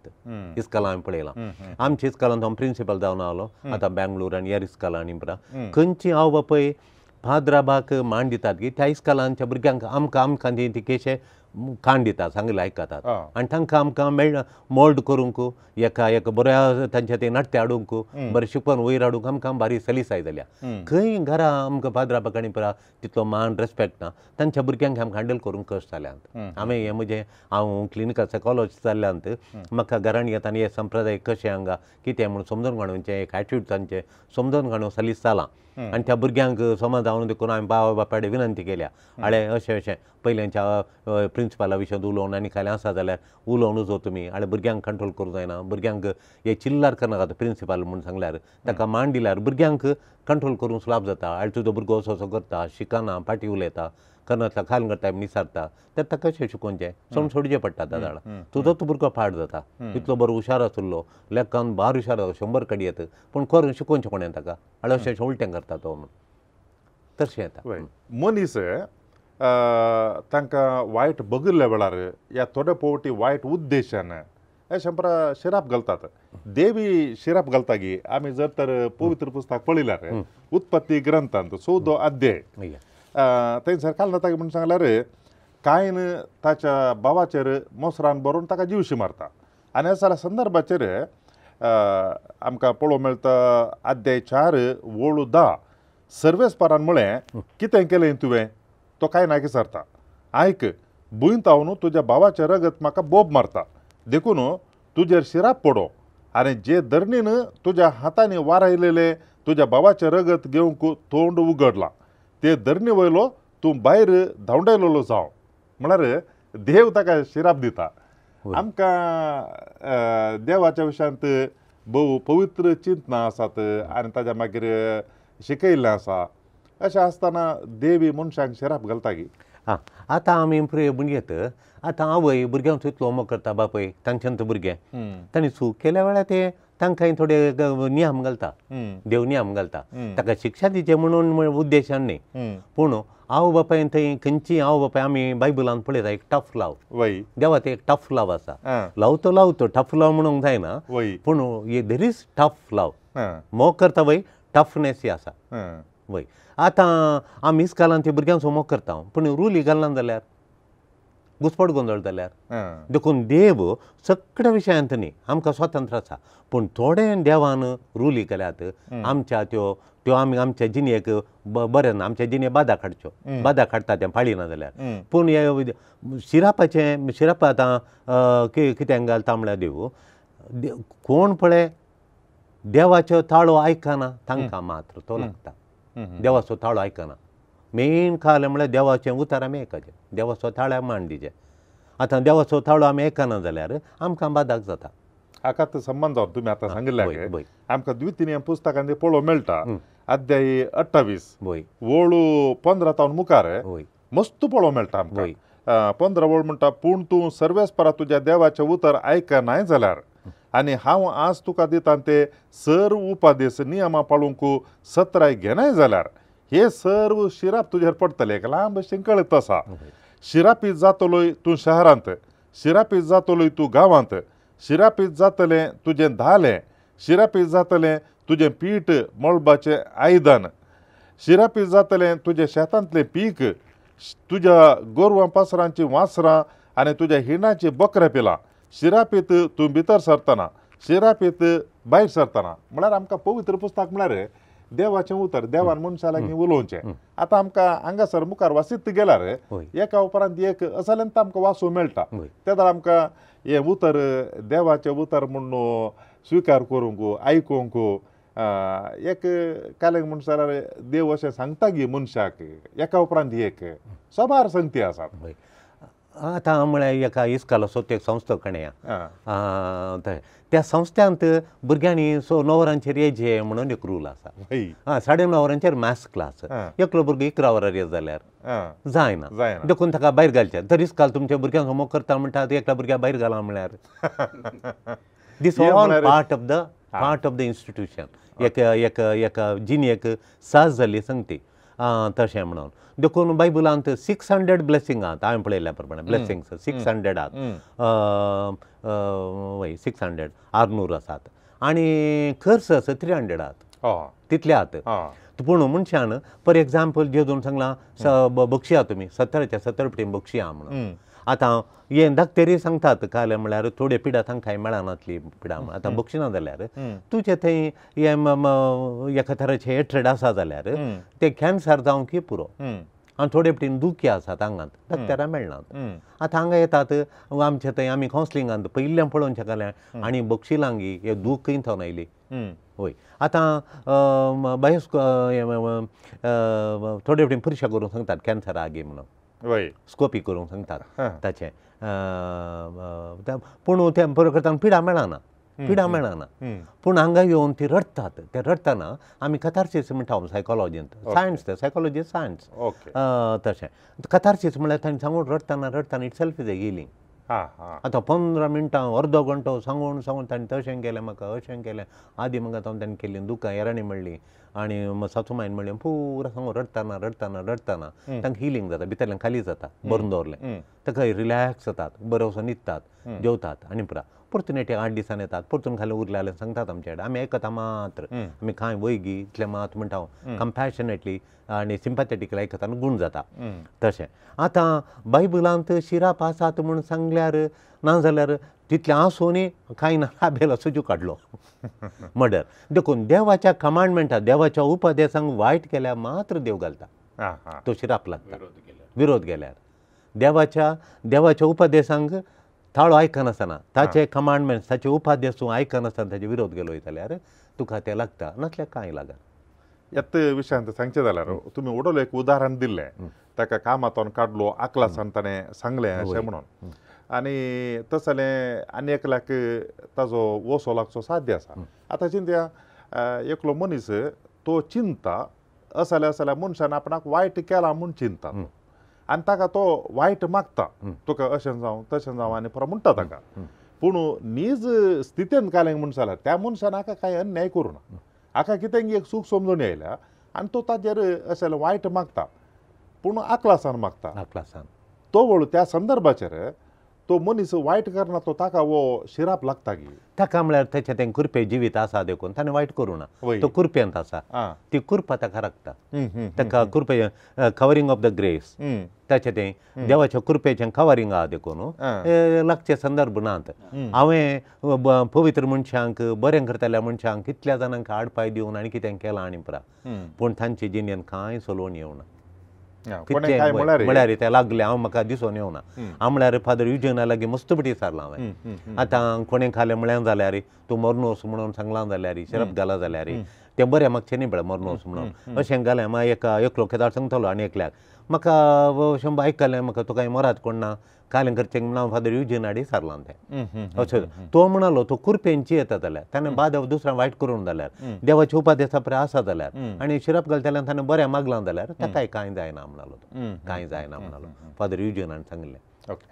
इस्कॉलां हांवें पळयलां आमच्या इस्कॉलांत हांव प्रिंसिपल जावन आलो आतां बेंगलोर आनी ह्या इस्कॉलां आनी पुरा खंयची हांव बापय फादराबाक मान दितात की त्या इस्कॉलांच्या भुरग्यांक आमकां ती केशे खाण दिता सांगले आयकतात आ. आनी तांकां आमकां मोल्ड करूंक एका बऱ्या तांचे ते नाट्य हाडूंक बरें शिकून वयर हाडूंक आमकां बारी सलिसाय जाल्या खंय घरा आमकां पाद्रा बाकाणी परा तितलो मान रेस्पेक्ट ना तांच्या भुरग्यांक आमकां हँडल करूंक कश्ट जाल्यात हांवें हें म्हणजे हांव क्लिनिकल सायकॉलॉजिस्ट जाल्ल्यान म्हाका घरान येताना हे संप्रदाय कशें हांगा कितें म्हणून समजून काडूनचें एक एटिट्यूड तांचें समजून काडून सलीस जालां आनी त्या भुरग्यांक समज हांव देखून हांवें बाबा बापायडे विनंती केल्या आळे अशें पयलींच्या प्रिंसिपाला विशयांत उलोवन आनी खाली आसा जाल्यार उलोवन जो तुमी आळे भुरग्यांक कंट्रोल करूं जायना भुरग्यांक हे चिल्लार करनाका प्रिंसिपाल म्हूण सांगल्यार ताका मान दिल्यार भुरग्यांक कंट्रोल करूंक सुलाभ जाता आळे तुजो भुरगो असो असो करता शिकना फाटीं उलयता कर्नातला खाल करता निसारता तर ताका कशें शिकोवचें सोडून सोडचें पडटा दादाळा तुजो तो भुरगो फाट जाता इतलो बरो हुशार आसलो लेखान बार हुशार जाता 100 कडी येता पूण करून शिकोवचें कोणें ताका आळे अशें उलटें करता तो म्हूण तशें येता मनीस तांकां वायट बगिल्ल्या वेळार ह्या थोडे फावटी वायट उद्देशान हे शंपरा शिराप घालतात देवी शिराप घालता गी आमी जर तर पवित्र पुस्तक पळयल्यार उत्पत्ती ग्रंथांत 14 अध्याय थंयसर काल जाता म्हणून सांगल्यार कायन ताच्या भावाचेर मोसरान बरोवन ताका जीवशी मारता आनी ह्या संदर्भाचेर आमकां पळोवंक मेळटा अध्याय 4 वळू 10 सर्वेस्परान म्हळें कितें केलें तुवें तो काय नाकी सरता आयक भुंयत हांव तुज्या भावाचें रगत म्हाका बोब मारता देखून तुजेर शिराप पडो आनी जे धरणीन तुज्या हातांनी वारायलेले तुज्या भावाचें रगत घेवंक तोंड उगडलां ते धरणी वयलो तूं भायर धांवडायलेलो जावं म्हळ्यार देव ताका शिराप दिता आमकां देवाच्या विशयांत भोव पवित्र चिंतनां आसात आनी ताच्या मागीर शिकयल्लें आसा अशें आसतना देवी मनशांक शिराप घालता गी आतां आमी म्हणयत आतां आवय भुरग्यांक इतलो होमवर्क करता बापय तांच्यान भुरगे तांणी चूक केल्या वेळार ते तांकां थोडे नियम घालता देव नियम घालता ताका शिक्षा दिचे म्हणून उद्देशान न्ही पूण आवय बापायन थंय खंयची आवय बापाय आमी बायबलान पळयता एक टफ लाव देवा ते एक टफ लाव आसा लाव तो टफ लाव म्हणूंक जायना पूण देर इज टफ लाव मोग करता वय टफनेस आसा वय आतां आमी इस्कालान ते भुरग्यांक होमवर्क करता पूण रुली घालना जाल्यार घुसपट गोंदळ जाल्यार देखून देव सगळ्या विशयांत न्ही आमकां स्वातंत्र्य आसा पूण थोडे देवान रुली केल्यात आमच्या त्यो आमी आमच्या जिणेक बरें ना आमच्या जिणे बादा काडच्यो बादा काडटा तें पाळिना जाल्यार पूण हे शिराप आतां कित्याक घालता म्हळ्यार देव कोण पळय देवाचो ताळो आयकना तांकां मात्र तो लागता देवाचो ताळो आयकना मेन खालें म्हळ्यार देवाचें उतर आमी आयकचें देवाचो ताळ्याक मान दिचें आतां देवाचो ताळो आमी आयकना जाल्यार आमकां बादाक जाता हाकाच संबंद जावन तुमी आतां सांगिल्लें आमकां द्वितीय पुस्तकांनी पळोवंक मेळटा अध्याय 28 वळू 15 तावन मुखार मस्त पळोवंक मेळटा आमकां 15 वळ म्हणटा पूण तूं सर्वेस्परा तुज्या देवाचें उतर आयकनाय जाल्यार आनी हांव आज तुका दिता ते सर्व उपादेश नियमां पाळूंक सत्राय घेनाय जाल्यार हे सर्व शिराप तुजेर पडटले एक ल्हान भशेन कळत आसा शिरापीत जातलोय तूं शहरांत शिरापीत जातलोय तूं गांवांत शिरापीत जातलें तुजें धालें शिरापीत जातलें तुजें पीठ मळबाचें आयदन शिरापीत जातलें तुजें शेतांतलें पीक तुज्या गोरवां पासरांचीं वासरां आनी तुज्या हिणाचीं बकऱ्या पिलां शिरापीत तूं भितर सरतना शिरापीत भायर सरतना म्हळ्यार आमकां पवित्र पुस्तक म्हळ्यार देवाचें उतर देवान मनशा लागीं उलोवचें आतां आमकां हांगासर मुखार वाचीत गेल्यार एका उपरांत एक असलेंत आमकां वाचूंक मेळटा तेदर आमकां हें उतर देवाचें उतर म्हणून स्विकार करूंक आयकूंक एक कालेंक म्हणून जाल्यार देव अशें सांगता गी मनशाक एका उपरांत एक सबार संगती आसात आतां म्हळ्यार एका इस्कालाचो एक संस्था कणया त्या संस्थांत भुरग्यांनी णवरांचेर येजे म्हणून एक रूल आसा 9:30 मॅथ्स क्लास एकलो भुरगो 11 वरार येत जाल्यार जायना देखून ताका भायर घालचें तर इस्काल तुमच्या भुरग्यांक होमवर्क करता म्हणटा एकल्या भुरग्याक भायर घाला म्हळ्यार this all part of the institution एका जिणेक साज जाल्ली संगती तशें म्हणून देखून बायबलांत 600 ब्लेसिंग आहात हांवें पळयल्या प्रमाणे ब्लेसिंग्स 600 आहात वय 600 600 आसात आनी खर्च आसा 300 आहात तितले आहात पूण मनशान फॉर एग्जाम्पल जेजून सांगलां बक्षी आहा तुमी 70च्या 70 पटीन बक्षी आहा म्हणून आतां हे धाकटेरी सांगतात काल म्हळ्यार थोडे पिडा तांकां मेळनातली पिडा आतां बक्षिना जाल्यार तुजे थंय हे एका तराचे हेट्रेड आसा जाल्यार ते कॅन्सर जावंक पुरो आनी थोडे पटीन दुखी आसात आंगांत डॉक्टरां मेळनात आतां हांगा येतात आमचे थंय आमी कावन्सिलिंगांत पयल्यान पळोवन शकल्यार आनी बक्षिलांगी हे दूखय थंय आयली वय आतां थोडे पटीन परीक्षा करूंक सांगतात कॅन्सरा आगे म्हणून वय स्कोपी करूंक सांगतात ताचे पूण ते बरो करतना पिडा मेळना पूण हांगा येवन ती रडतात ते रडतना आमी कथार्सीस म्हणटा हांव सायकोलॉजींत सायन्स ते सायकोलॉजी सायन्स तशें कथार्सीस म्हळ्यार तांणी सांगून रडतना itself is a healing आतां 15 मिनटां अर्दो घंटो सांगून ताणें तशें केलें म्हाका अशें केलें आदी म्हाका ताणें केल्ली दुकां येराणी म्हणली आनी सासूमायन म्हणलें पुरो सांगून रडतना तांकां हिलींग जाता भितरल्यान खाली जाता भरून दवरलें ताका रिलॅक्स जातात बरो असो न्हिदतात जेवतात आनी पुरा परतून 8 दिसान येतात परतून खाली उरले जाल्यार सांगतात आमचे कडेन आमी आयकता मात्र आमी कांय वैगी इतलें मात म्हणटा हांव कंपॅशनेटली आनी सिंपॅथेटिकली आयकता आनी गुण जाता तशें आतां बायबलांत शिराप आसात म्हूण सांगल्यार ना जाल्यार तितलें आसूनी कांय ना आबेलो सुजू काडलो मर्डर देखून देवाच्या कमांडमेंटा देवाच्या उपदेशांक वायट केल्यार मात्र देव घालता तो शिराप लागता विरोध केल्यार देवाच्या उपदेशांक थाळो आयकनासतना ताचे कमांडमेंट्स ताचे उपादेश तूं आयकनासतना ताचे विरोध केलो जाल्यार तुका तें लागता नासल्यार कांय लागना ह्याच विशयांत सांगचें जाल्यार तुमी उडोवलें एक उदाहरण दिल्लें ताका कामांतून काडलो आकलासान ताणें सांगलें अशें म्हणून आनी तशें जालें आनी एकल्याक ताजो वसो लागचो साध्य आसा आतां चिंतया एकलो मनीस तो चिंतता जाल्यार मनशान आपणाक वायट केलां म्हूण चिंतता आनी ताका तो वायट मागता तुका अशें जावं तशें जावं आनी परत म्हणटा ताका पूण नीज स्थितीन कालें म्हूण जाल्यार त्या मनशान हाका कांय अन्याय करूं ना हाका कितें एक सूख समजून येयल्या आनी तो ताजेर अशें वायट मागता पूण आकलासान मागता तो वळू त्या संदर्भाचेर तो मनीस वायट करना तो ताका वो शिराप लागता गी ताका म्हळ्यार ताचें तें कुरपे जिवीत आसा देखून ताणें वायट करूं ना तो कुरपेंत आसा ती कुरपा ताका राखता ताका कुरपे कवरींग ऑफ द ग्रेस ताचें तें देवाच्या कुरपेचें कवरींग आहा देखून लागचे संदर्भ नात हांवें पवित्र मनशांक बरें करतल्या मनशांक कितल्या जाणांक आडपाय दिवन आनी कितें केलां आनी पुरा पूण तांचे जिणेंत कांय चलोवन येवना म्हळ्यार ते लागले हांव म्हाका दिसून येवना हांव म्हळ्यार फादर युजना लागीं मस्त बटी सारला हांवें आतां कोणें खालें म्हळ्यार जाल्यार तूं मरनोस म्हणून सांगलां जाल्यार शिरप घाला जाल्यार तें बरें म्हाका न्ही पळय मरनोस म्हणून अशें घालें म्हाका एकलो केदार सांगतलो आनी एकल्याक म्हाका अशें आयकलें म्हाका तो कांय मरात कोण ना कालें करचें म्हणून फादर युजनाडी सारलां तें अशें तो म्हणलो तो कुरपेंची येता जाल्यार ताणें बाद दुसऱ्या वायट करून जाल्यार देवाच्या उपादेशा पर्यंत आसा जाल्यार आनी शिरप घालतल्यान ताणें बरें मागलां जाल्यार ताकाय कांय जायना म्हणलो तो कांय जायना म्हणलो फादर युजनान सांगलें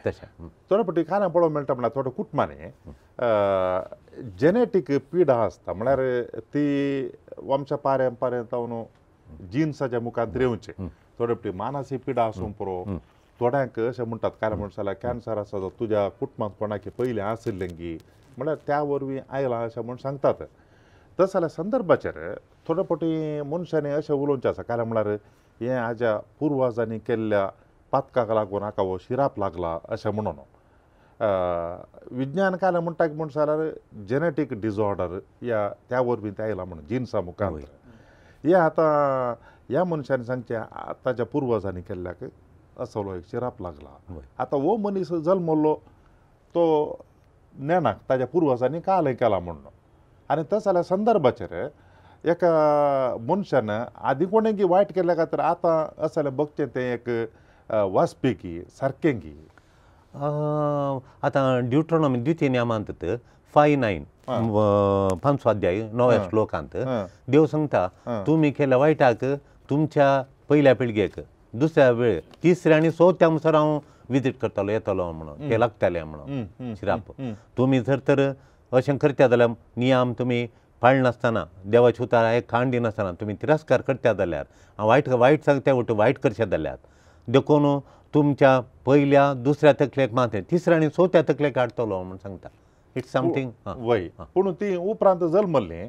तशें थोडे पटी खाना पळोवंक मेळटा म्हळ्यार थोडे कुटुंबांनी जेनेटीक पिडा आसता म्हळ्यार ती वंश पारंपरेन जिन्साच्या मुखांत येवचे थोडे पटी मानसीक पिडा आसूं पुरो थोड्यांक अशें म्हणटात काय म्हणून जाल्यार कॅन्सर आसा जो तुज्या कुटुंबांत कोणाक पयलीं आशिल्लें गी म्हळ्यार त्या वरवीं आयलां अशें म्हूण सांगतात तशें जाल्यार संदर्भाचेर थोडे पटी मनशांनी अशें उलोवचें आसा काय म्हळ्यार हें हाज्या पुर्वजांनी केल्ल्या पातकाक लागून हाका हो शिराप लागला अशें म्हणून विज्ञान कायलें म्हणटा म्हूण जाल्यार जेनेटीक डिजॉर्डर या त्या वरवीं ते आयलां म्हणून जिन्सा मुखार हे आतां ह्या मनशांनी सांगचें ताच्या पुर्वजांनी केल्ल्याक असलो एक शिराप लागला आतां हो मनीस जल्मलो तो नेनाक ताच्या पुर्वजांनी काल केला म्हणून आनी तशें जाल्यार संदर्भाचेर एका मनशान आदी कोणें वायट केल्ल्या खातीर आतां अशें जाल्यार बघचें तें एक वाचपेकी सारकें गी आतां ड्युट्रोनॉमी द्वितीय नियमांत 5:9 5 अध्याय 9 श्लोकांत देव सांगता तुमी केल्या वायटाक तुमच्या पयल्या पिळगेक दुसऱ्या वेळ तिसऱ्या आनी चवथ्या मुसर हांव विजीट करतलो येतलो म्हणून ते लागतलें म्हणून शिराप तुमी जर तर अशें करता जाल्यार नियम तुमी पाळनासतना देवाच्या उतारा एक खाण दिनासतना तुमी तिरस्कार करता जाल्यार वायट सांगता वायट करचे जाल्यार देखून तुमच्या पयल्या दुसऱ्या तकलेक मात तिसऱ्या आनी चवथ्या तकलेक हाडटलो म्हूण सांगता इट्स समथींग वय पूण ती उपरांत जल्मल्ली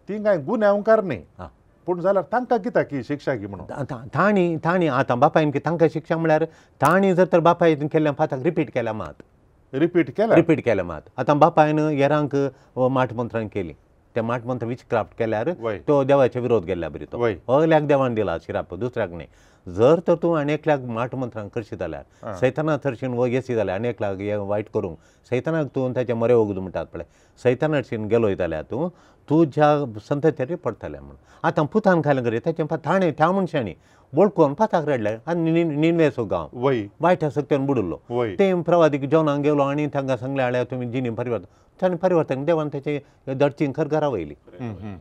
ती कांय गुन्यांवकार न्ही पूण जाल्यार तांकां कित्याक की शिक्षा घे म्हणून ताणी आतां बापायन तांकां शिक्षा म्हळ्यार ताणी जर तर बापायन केल्ल्या पाताक रिपीट केल्या मात रिपीट केल्या मात आतां बापायन येरांक माटमंत्रां केली ते माटमंत्र विचक्राफ्ट केल्यार तो देवाचे विरोध केल्ल्या बरी तो अगल्याक देवान दिला शिराप दुसऱ्याक न्ही जर तर तूं आनेकल्याक माटमंत्रां करशी जाल्यार सैताना थरशीन वो येसी जाल्यार आनेकल्याक हे वायट करूंक सैतानाक तूं ताचे मरे ओगूद म्हणटात पळय सैतानाचीन गेलोय जाल्यार तूं तुज्या संततेरी पडटलें म्हणून आतां पुतान खायलें करी ताचे ताणें त्या मनशांनी वळखून पाताक रडले आनी निनवेचो गांव वायट सक्तीन बुडलो ते प्रवादीक जेवणाक गेलो आनी तांकां सांगलें आल्या तुमी जिणी परिवर्तन ताणें परिवर्तन देवान ताचे दडचीन खर घरा वयली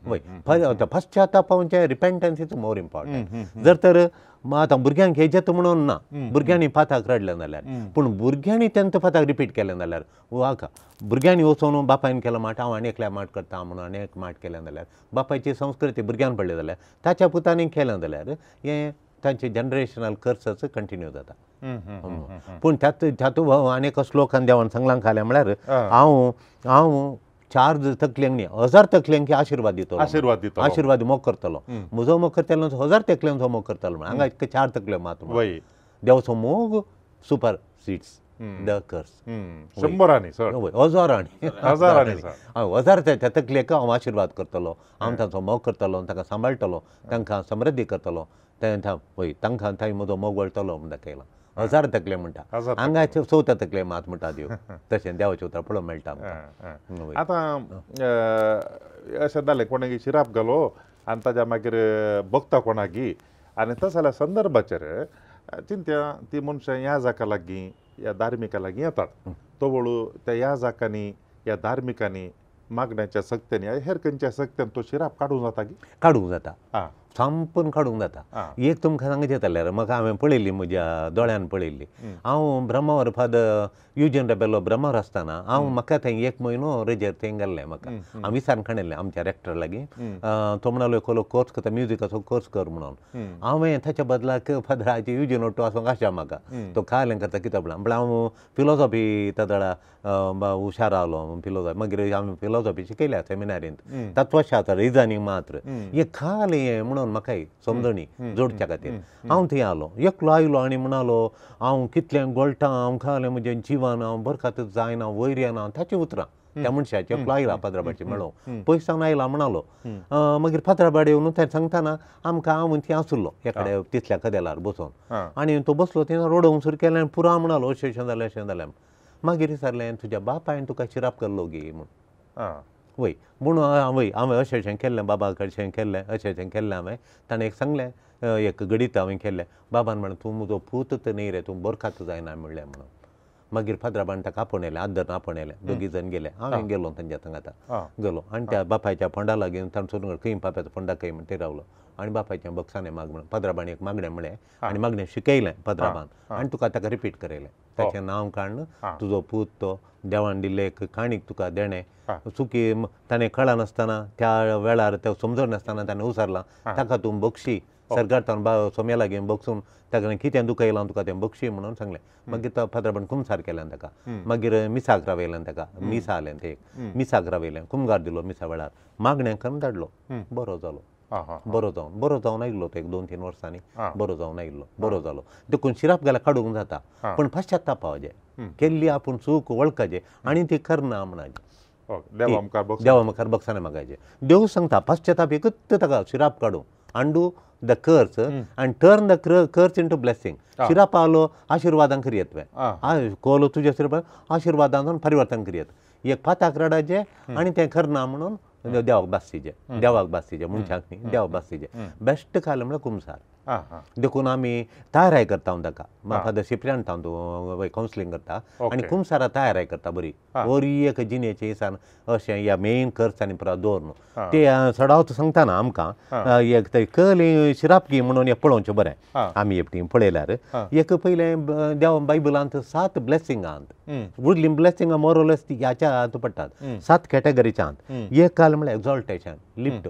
वय पश्चाताप म्हणजे रिपेंटन्स इज मोर इम्पॉर्टंट जर तर आतां भुरग्यांक हे जेत म्हणून ना भुरग्यांनी पाताक रडलें जाल्यार पूण भुरग्यांनी तेंच पाताक रिपीट केलें जाल्यार वाका भुरग्यांनी वचून बापायन केलो माट हांव आनेकल्या माट करता म्हणून आनेक माट केलें जाल्यार बापायची संस्कृती भुरग्यान पडली जाल्यार ताच्या पुतांनी केलें जाल्यार हें तांचे जनरेशनल कर्सच कंटिन्यू जाता पूण तातूंत आनीक श्लोकान देवान सांगलां खाल्या म्हळ्यार हांव 4 तकल्यांक न्ही 1000 तकल्यांक आशिर्वाद दितलो आशिर्वाद मोग करतलो म्हजो मोग करतलो 1000 तकल्यांचो मोग करतलो म्हण हांगा 4 तकले मात देवाचो मोग सुपर सीड्स द कर्स 1000 तकलेक हांव आशिर्वाद करतलो हांव तांचो मोग करतलो तांकां सांबाळटलो तांकां समृद्धी करतलो वय तांकां थंय म्हजो मोग वळटलो म्हण दाखयलां 1000 तकले म्हणटा हांगा 14 तकले मात म्हणटा देव तशें देवाचे उतर पळोवंक मेळटा आतां अशें जालें कोणाक शिराप घालो आनी ताज्या मागीर भक्ता कोणाकी आनी तस जाल्यार संदर्भाचेर चिंत्या ती मनशां ह्या जाका लागीं ह्या धार्मिका लागीं येतात तो वळू त्या ह्या जाकांनी ह्या धार्मिकांनी मागण्याच्या सक्त्यांनी हेर खंयच्या सक्त्यान तो शिराप काडूंक जाता की काडूंक जाता संपूर्ण काडूंक जाता एक तुमकां सांगचें जाल्यार म्हाका हांवें पळयल्ली म्हज्या दोळ्यान पळयल्ली हांव ब्रह्मावर फादर युजीन रेबेलो ब्रह्मावर आसतना हांव म्हाका थंय 1 म्हयनो रेजेर थंय गेल्लें म्हाका हांव विचारून काडलें आमच्या रेक्टर लागीं तो म्हणलो खलो कोर्स करता म्युजिकाचो कोर्स कर म्हणून हांवें ताच्या बदलाक फादराचे युजीन ओटो आसूंक आशा म्हाका तो खायलें करता कितें पण हांव फिलॉसॉफी तादळा हुशार आसलो फिलॉसॉफी मागीर हांवें फिलॉसॉफी शिकयल्या सेमिनारींत तत्वशास्त्र रिजनींग मात्र हें खालें म्हणून म्हाका समजणी जोडच्या खातीर हांव थंय आलो एकलो आयलो आनी म्हणलो हांव कितलें गोळटा हांव खालें म्हजें जिवन हांव बरखात जायना वयर येना ताची उतरां त्या मनशाची एकलो आयला फादराबाची मेळोवंक पयस सावन आयला म्हणलो मागीर फादराबाडी येवन थंय सांगतना आमकां हांव थंय आसलो एकाडे तितल्या कदेलार बसून आनी तो बसलो थंय रोडोवंक सुरू केलें आनी पुरो म्हणलो अशें अशें जालें मागीर विचारलें तुज्या बापायन तुका शिराप केल्लो गे म्हूण वय म्हणून हांवें अशें केल्लें बाबा कडचें केल्लें अशें केल्लें हांवें ताणें एक सांगलें एक गणित हांवें केल्लें बाबान म्हणलें तूं म्हजो पूत न्ही रे तूं बरखात जायना म्हणलें म्हणून मागीर फादराबान ताका आपोवन येलें आदर आपोवन येलें 2 जाण गेले हांवें गेलो तांच्या सांगाता गेलो आनी त्या बापायच्या फोंडा लागीं तांचो खंय बापायचो फोंडा खंय म्हण थंय रावलो आनी बापायचें बक्षांनी माग म्हणून फादराबान एक मागणें म्हळें आनी मागणें शिकयलें फादराबान आनी तुका ताका रिपीट करयलें ताचें नांव काडून तुजो पूत तो देवान दिल्लें एक काणीक तुका देणें चुकी ताणें कळनासतना त्या वेळार ते समजून नासतना ताणें उसारलां ताका तूं बक्षी सरकारतान सोम्या लागीं बक्षून ताका कितें दुखां येयलां तुका तें बक्षी म्हणून सांगलें मागीर तो फादराबान कुमसार केलें ताका मागीर मिसाक रावयलें ताका मिसा जालें तें मिसाक रावयलें कुमगार दिलो मिसा वेळार मागणें करून धाडलो बरो जालो बरो जावन आयिल्लो तो 1-2-3 वर्सांनी बरो जावन आयिल्लो बरो जालो देखून शिराप घाल्यार काडूंक जाता पूण पश्चाताप पावचें केल्ली आपूण चूक वळखचें आनी ती करना म्हणचे देवा मुखार बक्षांनी मागायचें देव सांगता पश्चाताप एकच ताका शिराप काडूं अंडू द कर्स and turn the curse into blessing. शिराप आलो आशिर्वादान करियत तुवें कोलो तुज्या शिराप आशिर्वादान परिवर्तन करियत एक पाताक रडाचें आनी तें करना म्हणून देवाक बास्तीचें मनशाक न्ही देवाक बास्तीचें बेस्ट खालें म्हणल्यार कुमसार देखून आमी तयाराय करता ताका फादर सिप्रियान तूं कावन्सिलींग करता आनी कुमसारा तयाराय करता बरी एक जिणेच्या दिसान अशें ह्या मेन कर्सांनी पुरा दवरून ते सडावत सांगतना आमकां एक थंय कली शिराप घे म्हणून एक पळोवचें बरें आमी एकटी पळयल्यार एक पयलें देवा बायबलांत 7 ब्लेसिंगांत उरलीं ब्लेसिंगां मोरलेस ती ह्याच्या हातूंत पडटात 7 कॅटेगरीच्यात एक काल म्हळ्यार एक्झॉल्टेशन लिफ्ट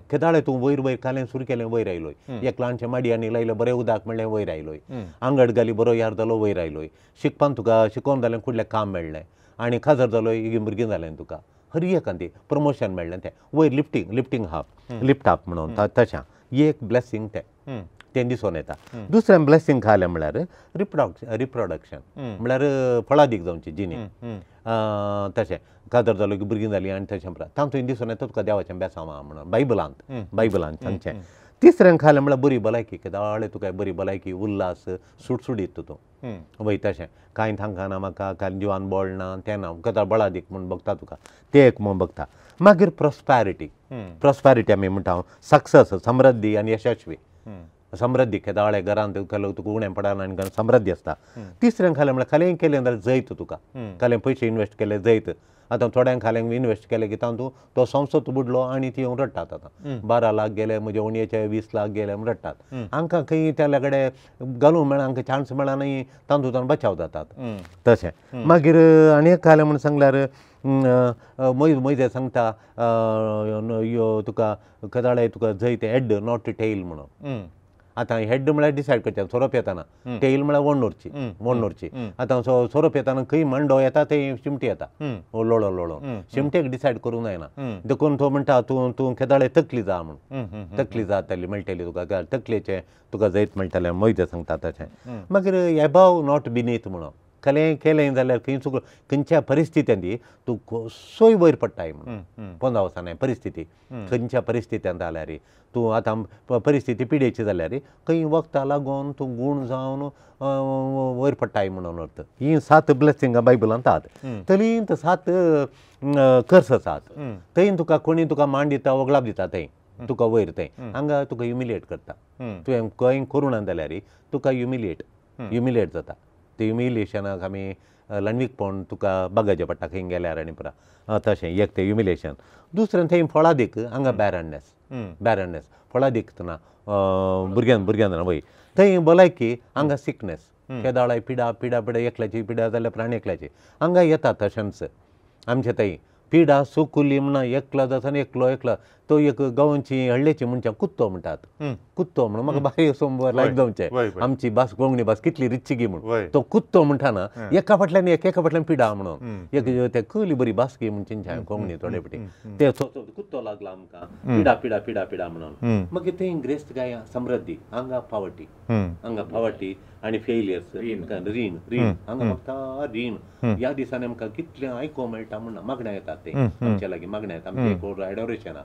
केदाळे तूं वयर वयर कालें सुरू केलें वयर आयलोय एक ल्हानशें माडयांनी लायलो बरें उदक म्हणलें वयर आयलोय आंगड घाली बरो यार जालो वयर आयलोय शिकपान तुका शिकोवन जालें कुठलें काम मेळ्ळें आनी खाजर जालो भुरगीं जालें तुका हर एकांती प्रमोशन मेळ्ळें तें वयर लिफ्ट आप म्हणून तशें ही एक ब्लेसिंग तें दिसून येता. दुसरें ब्लेसिंग खालें म्हळ्यार रिप्रोडक्शन म्हळ्यार फळादीक जावची जिणी तशें कातर जालो की भुरगीं जालीं आनी तशें तातूंत दिसून येता तुका देवाचें बेसांव म्हणून बायबलांत सांगचें. तिसरें खालें म्हळ्यार बरी भलायकी केदाळे तुका बरी भलायकी उल्हास सुटसुडीत तितून वय तशें कांय थांगना म्हाका कांय जिवान बळ ना तें ना केदाळ बळादीक म्हूण बघता तुका तें एक म्हूण बघता. मागीर प्रॉस्पॅरिटी आमी म्हणटा सक्सेस समृद्धी आनी यशस्वी समृद्धी केदाळे घरांत तुका उणें पडना आनी समृद्धी आसता. तिसरें खालें म्हळ्यार खालें केलें जाल्यार जैत तुका खालें पयशे इन्वेस्ट केले जैत. आतां थोड्यांक खाल्यांक इन्वेस्ट केलें की तातूंत तो संवसो बुडलो आनी ती येवन रडटात. आतां 12 लाख गेले म्हजे उणयेचे 20 लाख गेले म्हूण रडटात. हांकां खंय त्या कडेन घालूंक मेळना हांकां चान्स मेळना न्ही तातूंतल्यान बचाव जातात तशें. मागीर आनी एक खालें म्हूण सांगल्यार मोयजे सांगता तुका केदाळे तुका जैत हेड नॉट टेल म्हणून. आतां हेड म्हळ्यार डिसायड करचें सोरोप येताना टेल म्हळ्यार वोडनोरची. आतां सोरोप येताना खंय मंडो येता थंय चिमटी येता लोळोन चिमटेक डिसायड करूंक जायना. देखून तो म्हणटा तूं केदाळे तकली जा म्हूण तकली जाताली मेळटली तुका तकलेचें तुका जैत मेळटलें मोयजे सांगता तशें. मागीर एबाव नॉट बिनीथ म्हणून खरें केलें जाल्यार खंय चुकलो खंयच्या परिस्थितींनी तूं कसोय वयर पडटाय म्हणून पोंदा वचना परिस्थिती खंयच्या परिस्थितींत जाल्यार तूं आतां परिस्थिती पिडेची जाल्यार खंय वखदां लागून तूं गूण जावन वयर पडटाय म्हणून अर्थ. ही 7 ब्लेसिंगां बायबलांत आसात. तलींत 7 कर्स आसात. थंय तुका कोणी तुका मान दिता वगळाप दिता थंय तुका वयर थंय हांगा तुका ह्युमिलिएट करता. तुवें खंय करूं ना जाल्यार तुका ह्युमिलिएट जाता. ते ह्युमिलिएशनाक आमी लणवीकपण तुका बगाचें पडटा खंय गेल्यार आनी पुरा तशें एक तें ह्युमिलिएशन. दुसरें थंय फळादीक हांगा बॅरननेस फळादीक ना भुरग्यां जाणा वय थंय भलायकी हांगा सिकनेस केदाळे पिडा एकल्याची पिडा जाल्यार प्राणी एकल्याची हांगा येता. तशेंच आमचे थंय पिडा सुकुली म्हणून एकलो जाता एकलो तो एक गांवची हळ्ळेची मनशां कुत्तो म्हणटात. कुत्तो म्हणून म्हाका बारीक लायक जावचें आमची भास कोंकणी भास कितली रिच्ची म्हणून तो कुत्तो म्हणटाना एका फाटल्यान पिडा म्हणून एक ते कली बरी भासकी म्हणचे कोंकणी थोडे पटी ते कुत्तो लागला आमकां पिडा म्हणून. मागीर थंय ग्रेस्त काय समृद्धी हांगा पावर्टी आनी फेलियर्स रीण हांगा फक्त रीण ह्या दिसांनी आमकां कितलें आयकोंक मेळटा म्हण मागण्या येतात ते आमच्या लागीं मागण्या येता आमचे एडोरेशन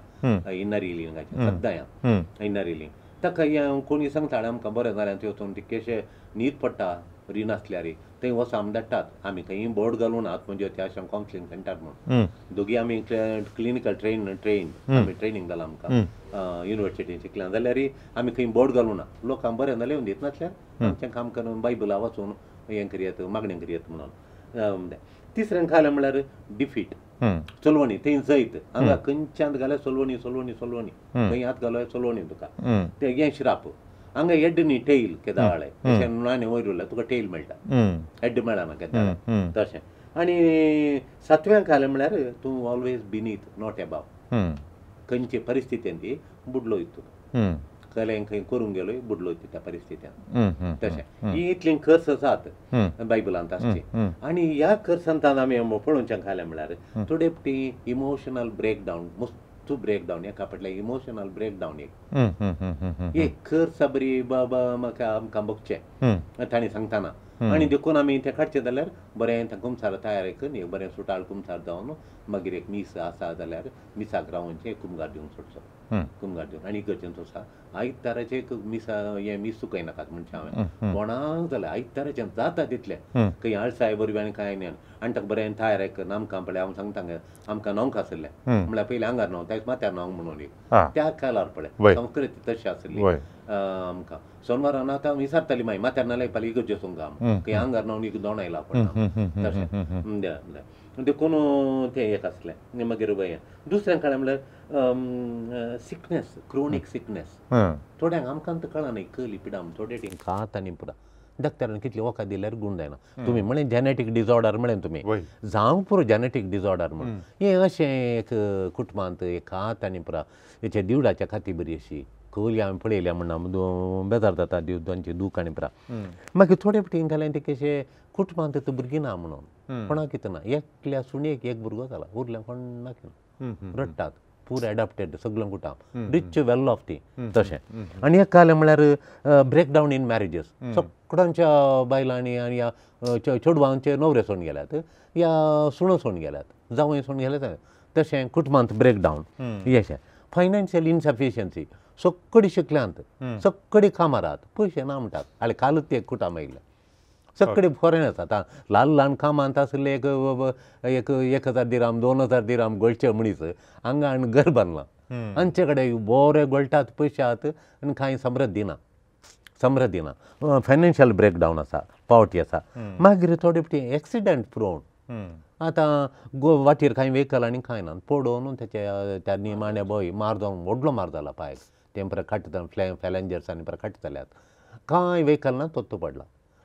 इन्नर हिलिंगाचें सद्दां इन्नर हिलिंग ताका कोणी सांगता आमकां बरें जालें थंय वचून ती कशें न्हीद पडटा रीण आसल्यार थंय वच आमी धाडटात. आमी खंय बोर्ड घालून आहात म्हणजे ते अशें कावन्सिलींग सेंटर म्हणून दोगी आमी क्लिनिकल आमी ट्रेनींग जालां आमकां युनिवर्सिटीन शिकल्या जाल्यार आमी खंय बोर्ड घालून ना लोकांक बरें जालें दित नासल्यार आमचें काम करून बायबला वाचून हें करियत मागणें करियत म्हणून. तिसरें खालें म्हळ्यार डिफीट चलवणी थंय जैत हांगा खंयच्यान घाल्यार चलवणी खंय हात घालो चलवणी तुका तें हें श्राप. हांगा हेड न्ही टेल केदाळे तशें नाणें वयर उरल्यार तुका टेल मेळटा हेड मेळना केदाळे तशें. आनी 7वें खालें म्हळ्यार तूं ऑलवेज बिनीथ नॉट एबाव खंयचे परिस्थितींत बुडलो तुका खरें खंय करूंक गेलोय बुडलो त्या परिस्थितींत तशें. ही इतलीं कर्स आसात बायबलांत आसची. आनी ह्या कर्सांत आमी पळोवचें खालें म्हळ्यार थोडे पटी इमोशनल ब्रेकडावन मस्त ब्रेकडावन एका फाटल्यान इमोशनल ब्रेकडावन एक कर्स बरी म्हाका आमकां बघचें ताणें सांगताना आनी देखून आमी तें काडचें जाल्यार बरें कुमसार तयार करून एक बरें सुटाळ कुमसार जावन मागीर एक मीस आसा जाल्यार मिसाक रावोवचें कुमगार दिवंक सोडचो कुमगार दिवन आनी गरजेचो आसा आयताराचें एक मीस सुकयनाकात म्हणचें हांवें कोणाक जाल्यार आयताराचें जाता तितलें खंय आळसाय बरवी आनी कांय न्ही आनी ताका बरें तयार करून आमकां पळय हांव सांगता आमकां न्हांवंक आसलें म्हळ्यार पयलीं आंगार न्हांव त्याच माथ्यार न्हांवंक म्हणून त्या कालार पळय संस्कृती तशी आसली आमकां सोनवारान आतां विसारताली मागीर माथ्यार नाल्यार पाली गरजेचो काम खंय आंगार न्हांवन एक दोणा येयला पडटा तशें देखून तें एक आसलें. मागीर दुसरें काळें म्हळ्यार सिकनेस क्रोनीक सिकनेस थोड्यांक आमकां कळना न्ही कली पिडा थोडे टीम खात आनी पुरा डॉक्टरान कितले वखद दिल्यार गूण जायना. तुमी म्हळें जेनेटीक डिजॉर्डर म्हळें तुमी जावंक पुरो जेनेटीक डिजॉर्डर म्हणून हें अशें एक कुटुंबांत एक खात आनी पुरा हेचे दिवडाच्या खाती बरी अशी खोली हांवें पळयल्या म्हणना बेजार जाता दोनचे दूख आनी पुरा मागीर थोडे फावटी गेले ते कशे कुटुंबांत तर भुरगीं ना म्हणून कोणा कितें ना एकल्या सुणेक एक भुरगो जाला उरल्या कोण ना रडटात पूर एडॉप्टेड सगळं कुटां रिच वेल ऑफ ती तशें आनी एक कालें म्हळ्यार ब्रेकडावन इन मॅरेजीस सगळ्यांच्या बायलांनी आनी ह्या चेडवांचे न्हवरे सोडून गेल्यात या सुणो सोडून गेल्यात जावंय सोडून गेल्यात तशें कुटुंबांत ब्रेकडावन अशें फायनान्शियल इनसफिशियन्सी सगळीं शिकल्यांत सगळीं कामार आहात पयशे ना म्हणटात हाले कालूच ते कुटां मेळिल्ले सगळीं फॉरेन आसात ल्हान ल्हान कामांत आसले एक 1000 दिराम 2000 दिराम गोळचे मनीस हांगा आनी घर बांदलां हांचे कडेन बरे गोळटात पयशे आहात आनी कांय समृद्धी दिना फायनान्शियल ब्रेकडावन आसा पावर्टी आसा मागीर थोडे फावटी एक्सिडंट प्रोन आतां वाटेर कांय व्हेकलांनी कांय ना पडोवन त्या निमाण्या बॉय मार जावन व्हडलो मार जाला पांयाक ते परत खट्ट फॅलेंजर्सांनी परत खट्ट जाल्यात कांय व्हेकल ना तोत्तो पडला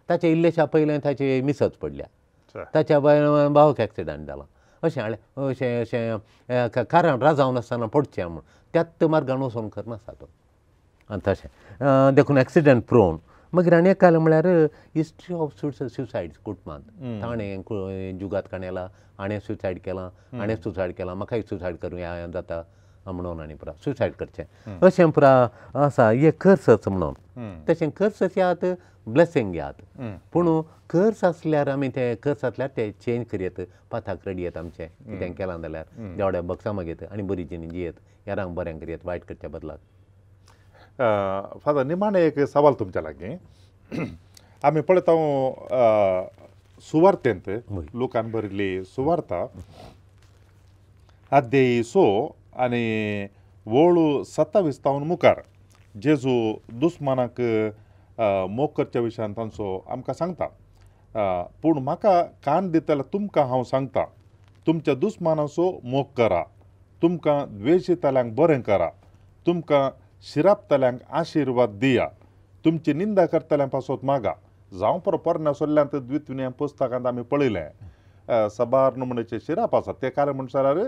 ताचे इल्लेशा पयलें ताचे मिसच पडल्या ताच्या भावाक एक्सिडंट जाला अशें अशें कारण राजावन आसतना पडचें म्हूण त्याच मार्गान वचोन करनासता तो आनी तशें देखून एक्सिडंट प्रोन मागीर आनी एक काल म्हळ्यार हिस्ट्री ऑफ सुसायड्स कुटुंबांत ताणें जुगात काणयला हाणें सुसायड केलां म्हाकाय सुसायड करूं जाता म्हणून आनी पुरा सुसायड करचें अशें पुरा आसा हे कर्सच म्हणून तशें कर्स आहात ब्लेसिंग आहात पूण कर्स आसल्यार आमी ते कर्स आसल्यार ते चेंज करयत पाथाक रडयत आमचें कितें केलां जाल्यार देवड्या बक्षां मागयत आनी बरी जिणी जियेत यारांक बरें करयत वायट करच्या बदलाक फादर निमाणे एक सवाल तुमच्या लागीं आमी पळयता सुवार्तेंत लोकान बरयल्ली सुवार्ता अध्याय 6 आनी वळू 27 तावन मुखार जेजू दुस्मानाक मोग करच्या विशयान तांचो आमकां सांगता पूण म्हाका कान दितल्या तुमकां हांव सांगता तुमच्या दुस्मानाचो मोग करा तुमकां द्वेशितल्यांक बरें करा तुमकां शिरापतल्यांक आशिर्वाद दिया तुमची निंदा करतल्यां पासत मागा जावं पोरण्या सोल्ल्यांत द्वितीय पुस्तकांत आमी पळयलें सबार नमुन्याचे शिराप आसात ते काले म्हणसर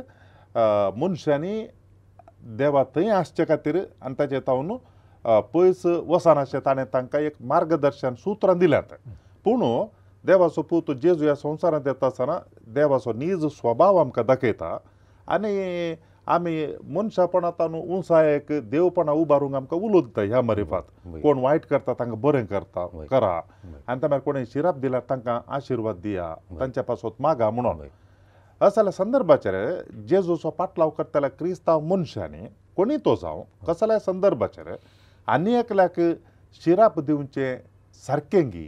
मनशांनी देवा थंय आसचे खातीर आनी ताचे तावन पयस वचनाशें ताणें तांकां एक मार्गदर्शन सुत्रां दिल्यात पूण देवाचो पूत जेजू ह्या संवसारांत येता आसतना देवाचो नीज स्वभाव आमकां दाखयता आनी आमी मनशापणांतल्यान उंचायेक देवपणां उबारूंक आमकां उलोवंक ह्या मरिफात कोण वायट करता तांकां बरें करा आनी त्या भायर कोणें शिराप दिल्यार तांकां आशिर्वाद दिया तांच्या पासत मागा म्हणून असल्या संदर्भाचेर जेजूचो पाटलाव करतल्या क्रिस्तांव मनशांनी कोणी तो जावं कसल्याय संदर्भाचेर आनी एकल्याक शिराप दिवचें सारकेंगी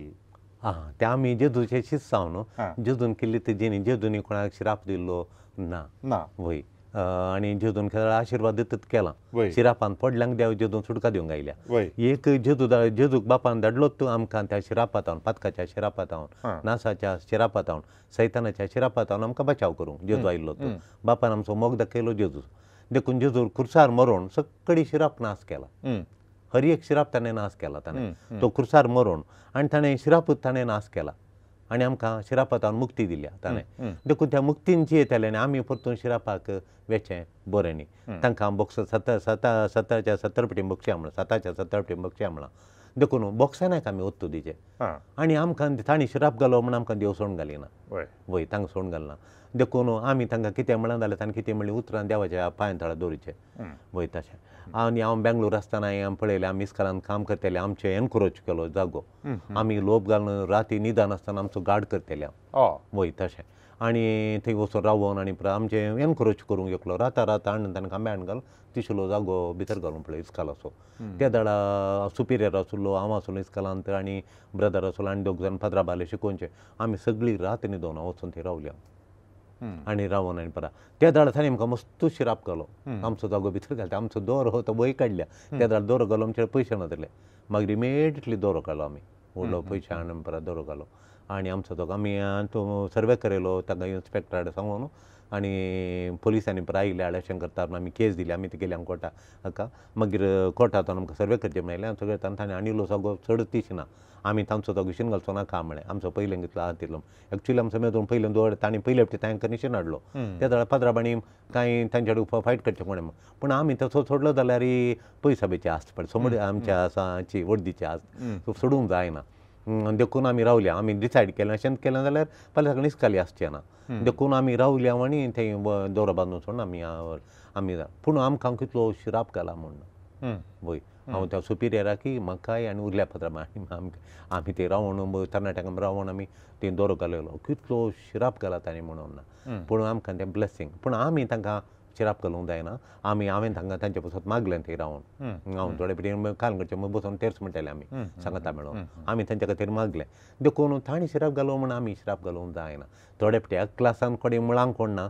ते आमी जेजूचे शिस्त जावन न्हू जेजून केल्ली तेजेनी जेजूनी कोणाक शिराप दिल्लो ना वय आनी जेजून आशिर्वाद दितत केलां शिरापान पडल्यांक देव जेजून सुटका दिवंक आयल्या एक जेजूक बापान धाडलोच आमकां त्या शिरापातावन पातकाच्या शिरापातावन नासाच्या शिरापातावन सैतानाच्या शिरापातावन आमकां बचाव करूंक जेजू आयिल्लो तो बापान आमचो मोग दाखयलो जेजू देखून जेजू खुर्सार मरोवन सगळी शिराप नाश केला हर एक शिराप ताणें नाश केला ताणें तो खुर्सार मरोवन आनी ताणें शिरापूच ताणें नाश केला आनी आमकां शिरापातावन मुक्ती दिल्या ताणें देखून त्या मुक्तीन जियेतले आनी आमी परतून शिरापाक वेचें बरें न्ही तांकां बॉक्स 7च्या 70 फावटी बक्षया म्हणून 7च्या 70 फावटी बक्षया म्हणून देखून बॉक्सानाक आमी ओत्तू दिचे आनी आमकां ताणें शिराप घालो म्हूण आमकां देव सोडून घालिना वय तांकां सोडून घालना देखून आमी तांकां कितें म्हणून जाल्यार ताणें कितें म्हणलें उतरां देवाच्या पांया तळा दवरचें वय तशें आनी हांव बेंगलोर आसतना हांवें पळयलें आमी इस्कालांत काम करतले आमचे एनकरेज केलो जागो आमी लोप घालून राती न्हिदान आसतना आमचो गार्ड करतले हांव वय तशें आनी थंय वचून रावोन आनी आमचे एनकरेज करूंक येतलो राता हाडून ताणें खांब्यान घालून तिशेलो जागो भितर घालून पळय इस्कालाचो त्या दाडा सुपिरियर आसलो हांव आसलो इस्कालांत आनी ब्रदर आसलो आनी 2 जाण पाद्रा बाले शिकोवचे आमी सगळीं रात न्हिदोन वचून थंय रावली आनी रावोन आनी परा त्या दाडा ताणें आमकां मस्त शिराप घालो आमचो जागो भितर घालता आमचो दोरो हो तो वय काडल्या त्या दाडा दोरो घालो आमचे पयशे नासले मागीर इमिडियटली दोरो घालो आमी व्हडलो पयशे हाडून परत दोरो घालो आनी आमचो जागो आमी तो सर्वे करेलो ताका इन्स्पेक्टराक सांगून आनी पुलिसांनी परत आयिल्ले आल्या अशें करता आमी केस दिली आमी ते गेल्या कोर्टाक हाका मागीर कोर्टांत आमकां सर्वे करचें मेळिल्लें सगळें ताणें आनिल्लो जागो चड दिसना आमी तांचो तो घुशीन घालचो नाका म्हळें आमचो पयलें घेतलो हात दिलो एक्चुअली आमचो मेदून पयलें दवर तांणी पयले फावटी तांकां निशेन हाडलो त्या वेळार पाद्राबाणी कांय तांचे कडेन फायट करचें कोणें पूण आमी तसो सोडलो जाल्यार पयसाबेची आस्त पड समोर आमच्या हाची वर्दीची आस्त सोडूंक जायना देखून आमी रावल्या आमी डिसायड केलें अशें केलें जाल्यार फाल्यां सकाळीं निसकाली आसचें ना देखून आमी रावल्या आनी थंय दोरो बांदून सोडून आमी पूण आमकां कितलो शिराप घाला म्हण वय हांव त्या सुपिरियराक म्हाकाय आनी उरल्या पात्राबाणी आमी ते रावण तरणाट्यांक रावण आमी ते दोरो घालयलो कितलो शिराप घाला तांणी म्हणून पूण आमकां तें ब्लेसींग पूण आमी तांकां शिराप घालूंक जायना हांवें तांकां तांचे बसत मागलें थंय रावन हांव थोडे फावटी काल करचें बसून तेर्स म्हणटाले आमी सांगता मेळोन आमी तांचे खातीर मागलें देखून तांणी शिराप घालो म्हण आमी शिराप घालूंक जायना थोडे फावटी क्लासान कोणी मुळांक कोण ना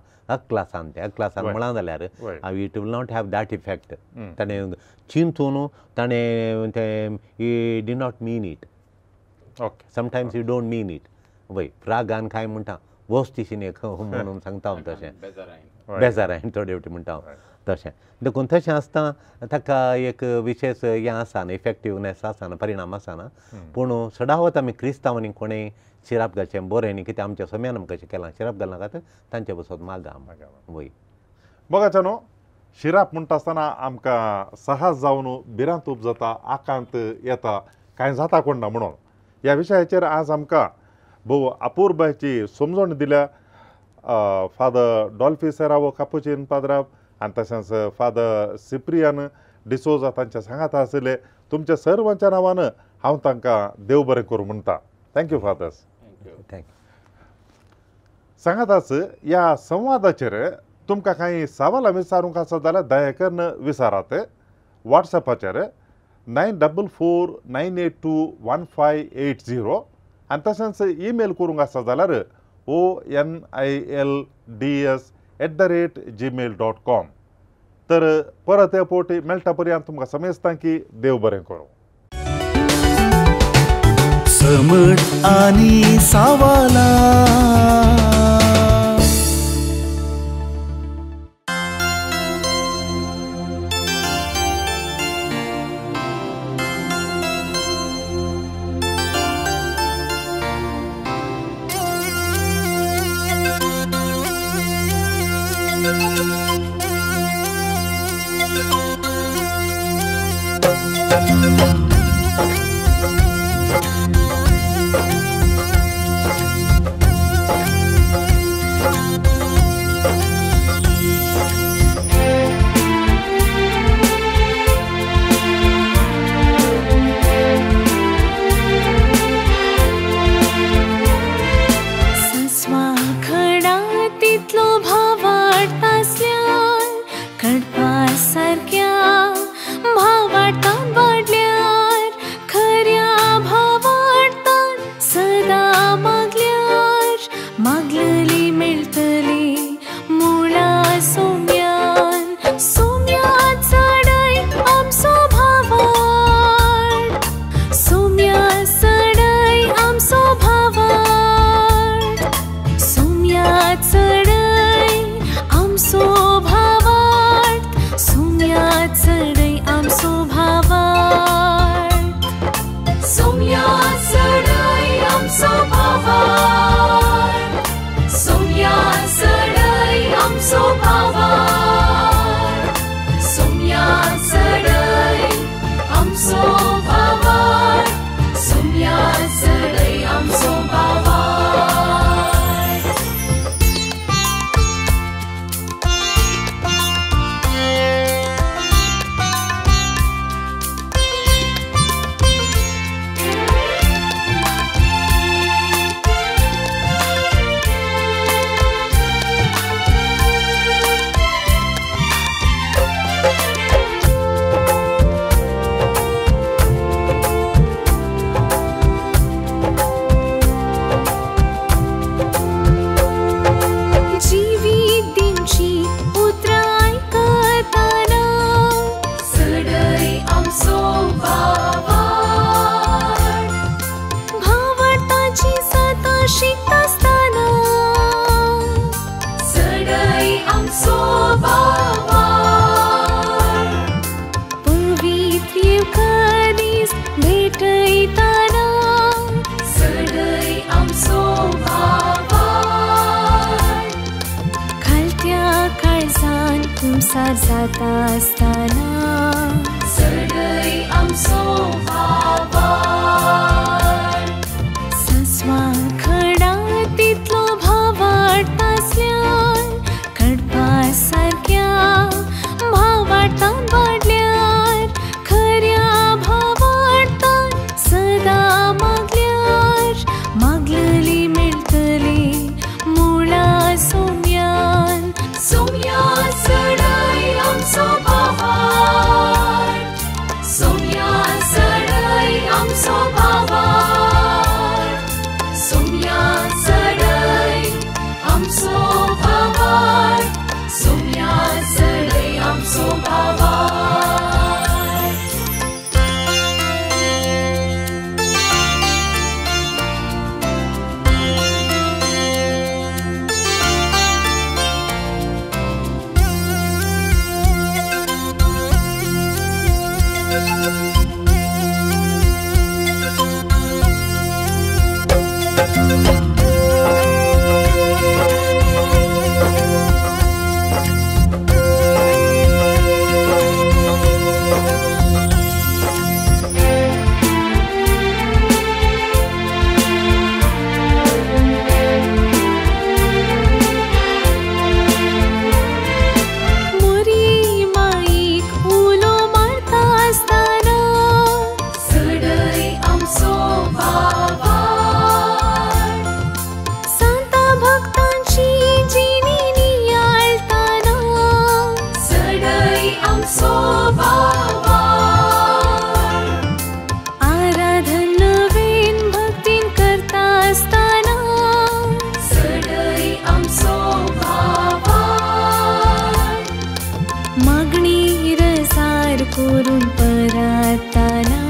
क्लासान त्या क्लासान मुळां जाल्यार it will not have that effect ताणें चिंतून ताणें ते did not mean it okay sometimes you don't mean it वय रागान काय म्हणटा वस्तीशीन एक म्हणून सांगता हांव तशें बेजारायन थोडे फावटी म्हणटा हांव तशें देखून तशें आसता ताका एक विशेश हें आसना इफेक्टिवनेस आसना परिणाम आसना पूण सदांच आमी क्रिस्तांवांनी कोणें शिराप घालचें बरें न्ही कित्याक आमच्या सोम्यान आमकां कशें केलां शिराप घालना खातीर तांचे बसत मागा वय बघाचे न्हू शिराप म्हणटा आसतना आमकां सहज जावन भिरांत उब जाता आकांत येता कांय जाता कोण ना म्हणून ह्या विशयाचेर आज आमकां भोव अपूर्बाची समजण दिल्या फादर डॉल्फी सेरावो कापुचीन पाद्राब आनी तशेंच फादर सिप्रियन डिसोजा तांच्या सांगात आशिल्ले तुमच्या सर्वांच्या नांवान हांव तांकां देव बरें करूं म्हणटा थँक्यू फादर्स थँक्यू सांगाताच ह्या संवादाचेर तुमकां कांय सवालां विचारूंक आसा जाल्यार दया करून विचारात वॉट्सॅपाचेर 9449821580 आनी तशेंच ईमेल करूंक आसा जाल्यार onilds@gmail.com तर परत हे फावटी मेळटा पर्यंत तुमकां समजता की देव बरें करूं समट आणि सावाला पार जाता असताना सडय आमचो भावार सस्वा खडा तितलो भावार्थ आसल्यान कडपा सारक्या भावार्थान वाडल्यार खऱ्या भावार्थान सदा मागल्यार मागलेली मेळटली मुळा सोम्यान सोम्या सडय आमचो भावार सोम्या सडय आमचो भावार सोम्या सडय आमचो भावार सोम्या सडय आमचो भावार मुरी माईक उलो मारता असताना सडय आमचो भावार संता भक्तांची जिणी नियाळताना सडय आमचो भावार आराधन नवीन भक्तीन करता असताना सडय आमचो भावार मागणी रसार करून परताना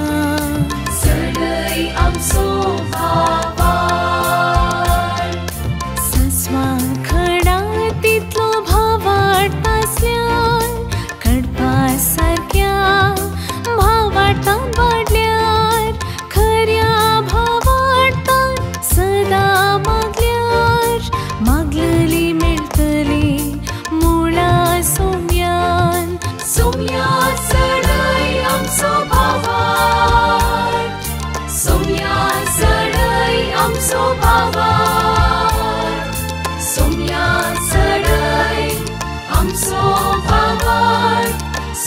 सडय आमचो भावार सस्वा खडा तितलो भावार्थ आसल्यान कडपा सारक्या भावार्थान वाडल्यार खऱ्या भावार्थान सदा मागल्यार मागलेली मेळटली मुळा सोम्यान सोम्या सडय आमचो भावार सोम्या सडय आमचो भावार सोम्या सडय आमचो भावार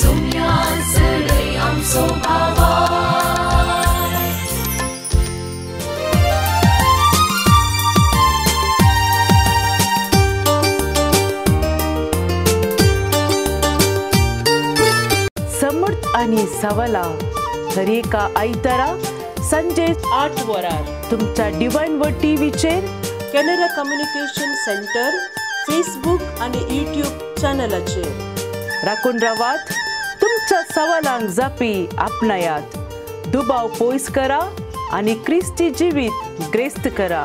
सोम्या सडय आमचो भावार समर्थ आणि सवाला हर एका आयतारा संजे 8 वरार तुमच्या डिवाइन वर्ड टीव्हीचेर कॅनरा कम्युनिकेशन सेंटर फेसबुक आणि यूट्यूब चॅनलाचेर राखून रावात. तुमच्या सवालांक जापी आपणायात. दुबाव पयस करा आणि ख्रिस्ती जिवीत ग्रेस्त करा.